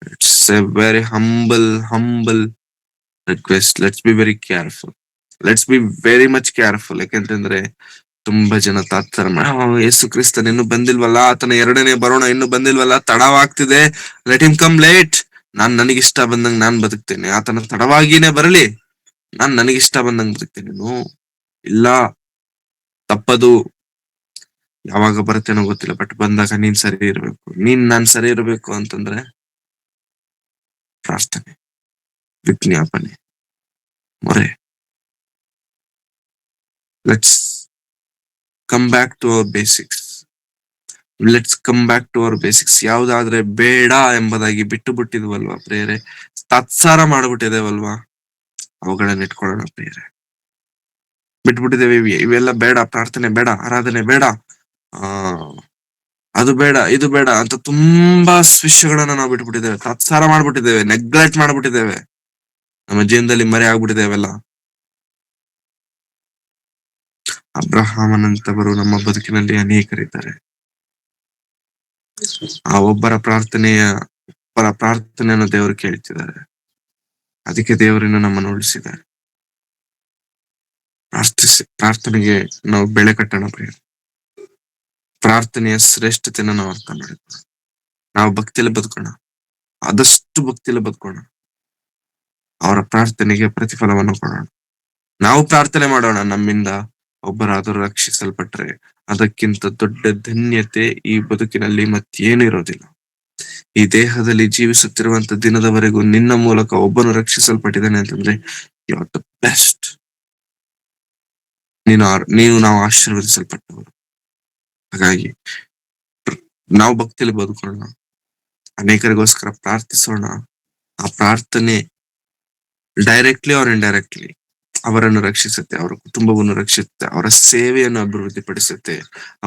It's A very humble request. Let's be very careful. Let's be very much careful. ಯಾಕೆಂತಂದ್ರೆ ತುಂಬಾ ಜನ ತಾತ್ಸಾರ ಯೇಸು ಕ್ರಿಸ್ತನ್ ಇನ್ನು ಬಂದಿಲ್ವಲ್ಲ, ಆತನ ಎರಡನೇ ಬರೋಣ ಇನ್ನು ಬಂದಿಲ್ವಲ್ಲ, ತಡವಾಗ್ತಿದೆ, ಲೆಟ್ ಹಿಮ್ ಕಮ್ ಲೇಟ್. ನನಗಿಷ್ಟ ಬಂದಂಗ್ ನಾನ್ ಬದುಕ್ತೇನೆ, ಆತನ ತಡವಾಗಿನೇ ಬರಲಿ, ನನಗಿಷ್ಟ ಬಂದಂಗ್ ಬದುಕ್ತೇನೆ. ನೋ, ಇಲ್ಲ, ತಪ್ಪದು. ಯಾವಾಗ ಬರುತ್ತೇನೋ ಗೊತ್ತಿಲ್ಲ, ಬಟ್ ಬಂದಾಗ ನೀನ್ ಸರಿ ಇರ್ಬೇಕು. ನಾನ್ ಸರಿ ಇರ್ಬೇಕು ಅಂತಂದ್ರೆ ಪ್ರಾರ್ಥನೆ, ವಿಜ್ಞಾಪನೆ, ಮೊರೆ. Let's come back to our basics. ಯಾವ್ದಾದ್ರೆ ಬೇಡ ಎಂಬುದಾಗಿ ಬಿಟ್ಟು ಬಿಟ್ಟಿದ್ವಲ್ವಾ ಪ್ರೇರೆ, ತಾತ್ಸಾರ ಮಾಡ್ಬಿಟ್ಟಿದೇವಲ್ವಾ, ಅವುಗಳನ್ನ ಇಟ್ಕೊಳ್ಳೋಣ ಪ್ರೇರೆ. ಬಿಟ್ಬಿಟ್ಟಿದ್ದೇವೆ. ಇವೆಲ್ಲ ಬೇಡ, ಪ್ರಾರ್ಥನೆ ಬೇಡ, ಆರಾಧನೆ ಬೇಡ, ಅದು ಬೇಡ, ಇದು ಬೇಡ ಅಂತ ತುಂಬಾ ವಿಷಯಗಳನ್ನ ನಾವು ಬಿಟ್ಬಿಟ್ಟಿದ್ದೇವೆ, ತಾತ್ಸಾರ ಮಾಡ್ಬಿಟ್ಟಿದ್ದೇವೆ, ನೆಗ್ಲೆಕ್ಟ್ ಮಾಡ್ಬಿಟ್ಟಿದ್ದೇವೆ. ನಮ್ಮ ಜೀವನದಲ್ಲಿ ಮರೆ ಆಗ್ಬಿಟ್ಟಿದ್ದೇವೆಲ್ಲ. ಅಬ್ರಹಾಮನಂತವರು ನಮ್ಮ ಬದುಕಿನಲ್ಲಿ ಅನೇಕರಿದ್ದಾರೆ. ಆ ಒಬ್ಬರ ಪ್ರಾರ್ಥನೆಯನ್ನು ದೇವರು ಕೇಳ್ತಿದ್ದಾರೆ. ಅದಕ್ಕೆ ದೇವರನ್ನು ನಮ್ಮನ್ನು ಉಳಿಸಿದ್ದಾರೆ. ಪ್ರಾರ್ಥನೆಗೆ ನಾವು ಬೆಳೆ ಕಟ್ಟೋಣ ಪ್ರಿಯ. ಪ್ರಾರ್ಥನೆಯ ಶ್ರೇಷ್ಠತೆಯನ್ನು ನಾವು ಅರ್ಥ ಮಾಡಿಕೊಳ್ಳೋಣ. ನಾವು ಭಕ್ತಿಯಲ್ಲಿ ಬದುಕೋಣ, ಆದಷ್ಟು ಭಕ್ತಿಯಲ್ಲಿ ಬದುಕೋಣ. ಅವರ ಪ್ರಾರ್ಥನೆಗೆ ಪ್ರತಿಫಲವನ್ನು ಕೊಡೋಣ. ನಾವು ಪ್ರಾರ್ಥನೆ ಮಾಡೋಣ, ನಮ್ಮಿಂದ ಒಬ್ಬರಾದರೂ ರಕ್ಷಿಸಲ್ಪಟ್ರೆ ಅದಕ್ಕಿಂತ ದೊಡ್ಡ ಧನ್ಯತೆ ಈ ಬದುಕಿನಲ್ಲಿ ಮತ್ತೇನು ಇರೋದಿಲ್ಲ. ಈ ದೇಹದಲ್ಲಿ ಜೀವಿಸುತ್ತಿರುವಂತ ದಿನದವರೆಗೂ ನಿನ್ನ ಮೂಲಕ ಒಬ್ಬನು ರಕ್ಷಿಸಲ್ಪಟ್ಟಿದ್ದಾನೆ ಅಂತಂದ್ರೆ ಯು ಆರ್ ದ ಬೆಸ್ಟ್. ನಾವು ಆಶೀರ್ವದಿಸಲ್ಪಟ್ಟವರು. ಹಾಗಾಗಿ ನಾವು ಭಕ್ತಿಯಲ್ಲಿ ಬದುಕೋಣ, ಅನೇಕರಿಗೋಸ್ಕರ ಪ್ರಾರ್ಥಿಸೋಣ. ಆ ಪ್ರಾರ್ಥನೆ ಡೈರೆಕ್ಟ್ಲಿ ಆರ್ ಇಂಡೈರೆಕ್ಟ್ಲಿ ಅವರನ್ನು ರಕ್ಷಿಸುತ್ತೆ, ಅವರ ಕುಟುಂಬವನ್ನು ರಕ್ಷಿಸುತ್ತೆ, ಅವರ ಸೇವೆಯನ್ನು ಅಭಿವೃದ್ಧಿಪಡಿಸುತ್ತೆ,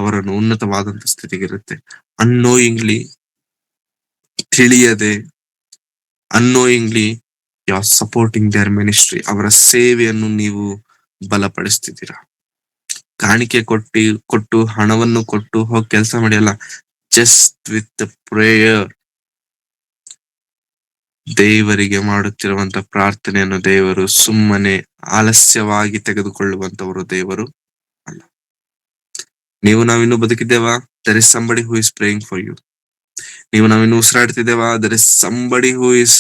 ಅವರನ್ನು ಉನ್ನತವಾದಂತ ಸ್ಥಿತಿಗಿರುತ್ತೆ. ಅನ್ನೋಯಿಂಗ್ಲಿ, ತಿಳಿಯದೆ, unknowingly you are supporting their ministry. ಅವರ ಸೇವೆಯನ್ನು ನೀವು ಬಲಪಡಿಸ್ತಿದ್ದೀರಾ. ಕಾಣಿಕೆ ಕೊಟ್ಟು ಹಣವನ್ನು ಕೊಟ್ಟು ಹೋಗಿ ಕೆಲಸ ಮಾಡಿಯಲ್ಲ, ಜಸ್ಟ್ ವಿತ್ ದ ಪ್ರೇಯರ್. ದೇವರಿಗೆ ಮಾಡುತ್ತಿರುವಂತ ಪ್ರಾರ್ಥನೆಯನ್ನು ದೇವರು ಸುಮ್ಮನೆ ಆಲಸ್ಯವಾಗಿ ತೆಗೆದುಕೊಳ್ಳುವಂತವರು ದೇವರು ಅಲ್ಲ. ನಾವಿನ್ನು ಬದುಕಿದ್ದೇವಾ? There is somebody who is praying for you. ನಾವಿನ್ನು ಉಸಿರಾಡ್ತಿದ್ದೇವಾ? There is somebody who is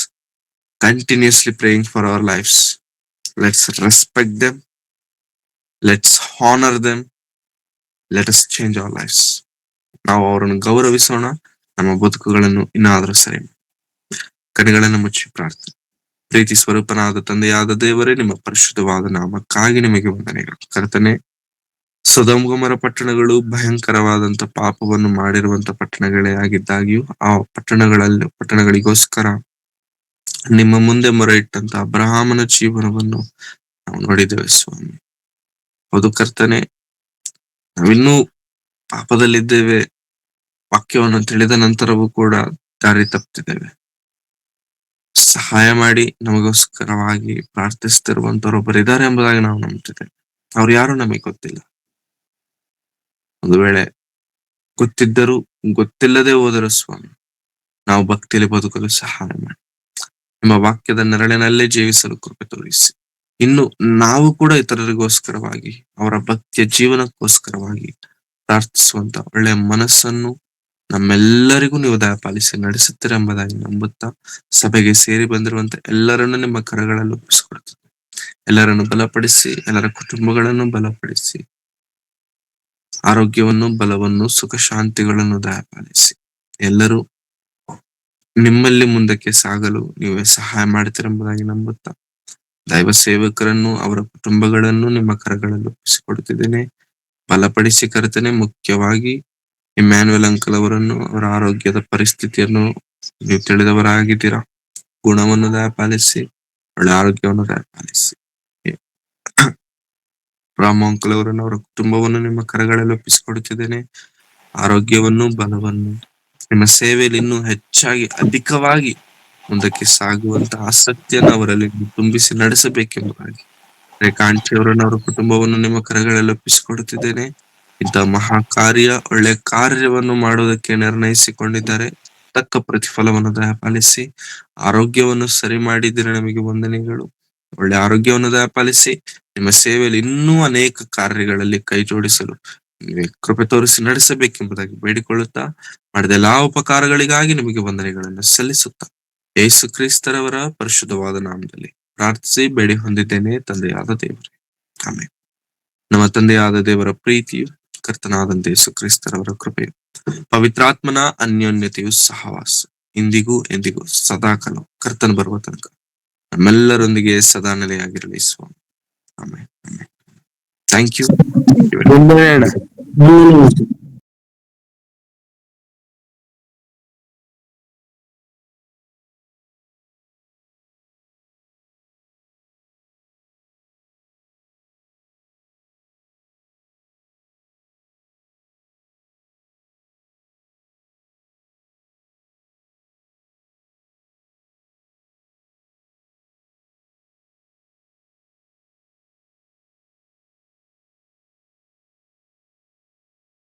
continuously praying for our lives. Let's respect them, let's honour them, let us change our lives. ನಾವು ಅವರನ್ನು ಗೌರವಿಸೋಣ, ನಮ್ಮ ಬದುಕುಗಳನ್ನು ಇನ್ನಾದರೂ ಸರಿ. ಕಣ್ಣುಗಳನ್ನು ಮುಚ್ಚಿ ಪ್ರಾರ್ಥನೆ. ಪ್ರೀತಿ ಸ್ವರೂಪನಾದ ತಂದೆಯಾದ ದೇವರೇ, ನಿಮ್ಮ ಪರಿಶುದ್ಧವಾದ ನಾಮಕ್ಕಾಗಿ ನಿಮಗೆ ವಂದನೆಗಳು. ಕರ್ತನೆ, ಸೊದೋಮ್ ಪಟ್ಟಣಗಳು ಭಯಂಕರವಾದಂತ ಪಾಪವನ್ನು ಮಾಡಿರುವಂತ ಪಟ್ಟಣಗಳೇ ಆಗಿದ್ದಾಗ್ಯೂ ಆ ಪಟ್ಟಣಗಳಿಗೋಸ್ಕರ ನಿಮ್ಮ ಮುಂದೆ ಮೊರೆ ಇಟ್ಟಂತ ಅಬ್ರಹಾಮನ ಜೀವನವನ್ನು ನಾವು ನೋಡಿದ್ದೇವೆ ಸ್ವಾಮಿ. ಹೌದು ಕರ್ತನೆ, ನಾವಿನ್ನೂ ಪಾಪದಲ್ಲಿದ್ದೇವೆ, ವಾಕ್ಯವನ್ನು ತಿಳಿದ ನಂತರವೂ ಕೂಡ ದಾರಿ ತಪ್ಪಿದ್ದೇವೆ. ಸಹಾಯ ಮಾಡಿ, ನಮಗೋಸ್ಕರವಾಗಿ ಪ್ರಾರ್ಥಿಸ್ತಿರುವಂತವರೊಬ್ಬರು ಇದ್ದಾರೆ ಎಂಬುದಾಗಿ ನಾವು ನಂಬ್ತಿದ್ದೇವೆ. ಅವ್ರು ಯಾರು ನಮಗೆ ಗೊತ್ತಿಲ್ಲ. ಒಂದು ವೇಳೆ ಗೊತ್ತಿದ್ದರೂ ಗೊತ್ತಿಲ್ಲದೆ ಹೋದರೂ ಸ್ವಾಮಿ, ನಾವು ಭಕ್ತಿಯಲ್ಲಿ ಬದುಕಲು ಸಹಾಯ ಮಾಡಿ, ನಿಮ್ಮ ವಾಕ್ಯದ ನೆರಳಿನಲ್ಲೇ ಜೀವಿಸಲು ಕೃಪೆ ತೋರಿಸಿ. ಇನ್ನು ನಾವು ಕೂಡ ಇತರರಿಗೋಸ್ಕರವಾಗಿ, ಅವರ ಭಕ್ತಿಯ ಜೀವನಕ್ಕೋಸ್ಕರವಾಗಿ ಪ್ರಾರ್ಥಿಸುವಂತ ಒಳ್ಳೆಯ ಮನಸ್ಸನ್ನು ನಮ್ಮೆಲ್ಲರಿಗೂ ನೀವು ದಯಪಾಲಿಸಿ ನಡೆಸುತ್ತೀರೆಂಬುದಾಗಿ ನಂಬುತ್ತಾ, ಸಭೆಗೆ ಸೇರಿ ಬಂದಿರುವಂತ ಎಲ್ಲರನ್ನು ನಿಮ್ಮ ಕರಗಳಲ್ಲಿ ಒಪ್ಪಿಸಿಕೊಡುತ್ತದೆ. ಎಲ್ಲರನ್ನು ಬಲಪಡಿಸಿ, ಎಲ್ಲರ ಕುಟುಂಬಗಳನ್ನು ಬಲಪಡಿಸಿ, ಆರೋಗ್ಯವನ್ನು, ಬಲವನ್ನು, ಸುಖ ಶಾಂತಿಗಳನ್ನು ದಯಪಾಲಿಸಿ, ಎಲ್ಲರೂ ನಿಮ್ಮಲ್ಲಿ ಮುಂದಕ್ಕೆ ಸಾಗಲು ನೀವೇ ಸಹಾಯ ಮಾಡ್ತೀರೆಂಬುದಾಗಿ ನಂಬುತ್ತಾ, ದೈವ ಸೇವಕರನ್ನು, ಅವರ ಕುಟುಂಬಗಳನ್ನು ನಿಮ್ಮ ಕರಗಳಲ್ಲಿ ಒಪ್ಪಿಸಿಕೊಡುತ್ತಿದ್ದೇನೆ. ಬಲಪಡಿಸಿ ಕರ್ತನೆ. ಮುಖ್ಯವಾಗಿ ಇಮ್ಯಾನ್ಯುಯಲ್ ಅಂಕಲ್ ಅವರನ್ನು, ಅವರ ಆರೋಗ್ಯದ ಪರಿಸ್ಥಿತಿಯನ್ನು ನೀವು ತಿಳಿದವರಾಗಿದ್ದೀರಾ. ಗುಣವನ್ನು ದಯಪಾಲಿಸಿ, ಒಳ್ಳೆ ಆರೋಗ್ಯವನ್ನು ದಯಪಾಲಿಸಿ. ರಾಮ ಅಂಕಲ್ ಅವರನ್ನು ಅವರ ಕುಟುಂಬವನ್ನು ನಿಮ್ಮ ಕರಗಳಲ್ಲಿ ಒಪ್ಪಿಸಿಕೊಡುತ್ತಿದ್ದೇನೆ. ಆರೋಗ್ಯವನ್ನು, ಬಲವನ್ನು, ನಿಮ್ಮ ಸೇವೆಯಲ್ಲಿ ಇನ್ನೂ ಹೆಚ್ಚಾಗಿ ಅಧಿಕವಾಗಿ ಮುಂದಕ್ಕೆ ಸಾಗುವಂತಹ ಆಸಕ್ತಿಯನ್ನು ಅವರಲ್ಲಿ ತುಂಬಿಸಿ ನಡೆಸಬೇಕೆಂಬುದಾಗಿ ರೇಖಾಂಟಿ ಅವರನ್ನು ಅವರ ಕುಟುಂಬವನ್ನು ನಿಮ್ಮ ಕರಗಳಲ್ಲಿ ಒಪ್ಪಿಸಿಕೊಡುತ್ತಿದ್ದೇನೆ. ಇಂತಹ ಮಹಾ ಕಾರ್ಯ, ಒಳ್ಳೆ ಕಾರ್ಯವನ್ನು ಮಾಡುವುದಕ್ಕೆ ನಿರ್ಣಯಿಸಿಕೊಂಡಿದ್ದಾರೆ. ತಕ್ಕ ಪ್ರತಿಫಲವನ್ನು ದಯಪಾಲಿಸಿ. ಆರೋಗ್ಯವನ್ನು ಸರಿ ಮಾಡಿದರೆ ನಮಗೆ ವಂದನೆಗಳು. ಒಳ್ಳೆ ಆರೋಗ್ಯವನ್ನು ದಯಪಾಲಿಸಿ. ನಿಮ್ಮ ಸೇವೆಯಲ್ಲಿ ಇನ್ನೂ ಅನೇಕ ಕಾರ್ಯಗಳಲ್ಲಿ ಕೈ ಜೋಡಿಸಲು ನೀವೇ ಕೃಪೆ ತೋರಿಸಿ ನಡೆಸಬೇಕೆಂಬುದಾಗಿ ಬೇಡಿಕೊಳ್ಳುತ್ತಾ, ಮಾಡಿದ ಎಲ್ಲಾ ಉಪಕಾರಗಳಿಗಾಗಿ ನಿಮಗೆ ವಂದನೆಗಳನ್ನು ಸಲ್ಲಿಸುತ್ತಾ, ಯೇಸು ಕ್ರಿಸ್ತರವರ ಪರಿಶುದ್ಧವಾದ ನಾಮದಲ್ಲಿ ಪ್ರಾರ್ಥಿಸಿ ಬೇಡಿ ಹೊಂದಿದ್ದೇನೆ, ತಂದೆಯಾದ ದೇವರೇ, ಆಮೆನ್. ನಮ್ಮ ತಂದೆಯಾದ ದೇವರ ಪ್ರೀತಿಯು, ಕರ್ತನಾದಂತೆ ಯೇಸು ಕ್ರಿಸ್ತರವರ ಕೃಪೆಯು, ಪವಿತ್ರಾತ್ಮನ ಅನ್ಯೋನ್ಯತೆಯು, ಸಹವಾಸ ಇಂದಿಗೂ ಎಂದಿಗೂ ಸದಾಕಾಲ ಕರ್ತನ ಬರುವ ತನಕ ನಮ್ಮೆಲ್ಲರೊಂದಿಗೆ ಸದಾ ನೆಲೆಯಾಗಿರಲಿ ಸ್ವಾಮಿ. ಆಮೆನ್. Thank you.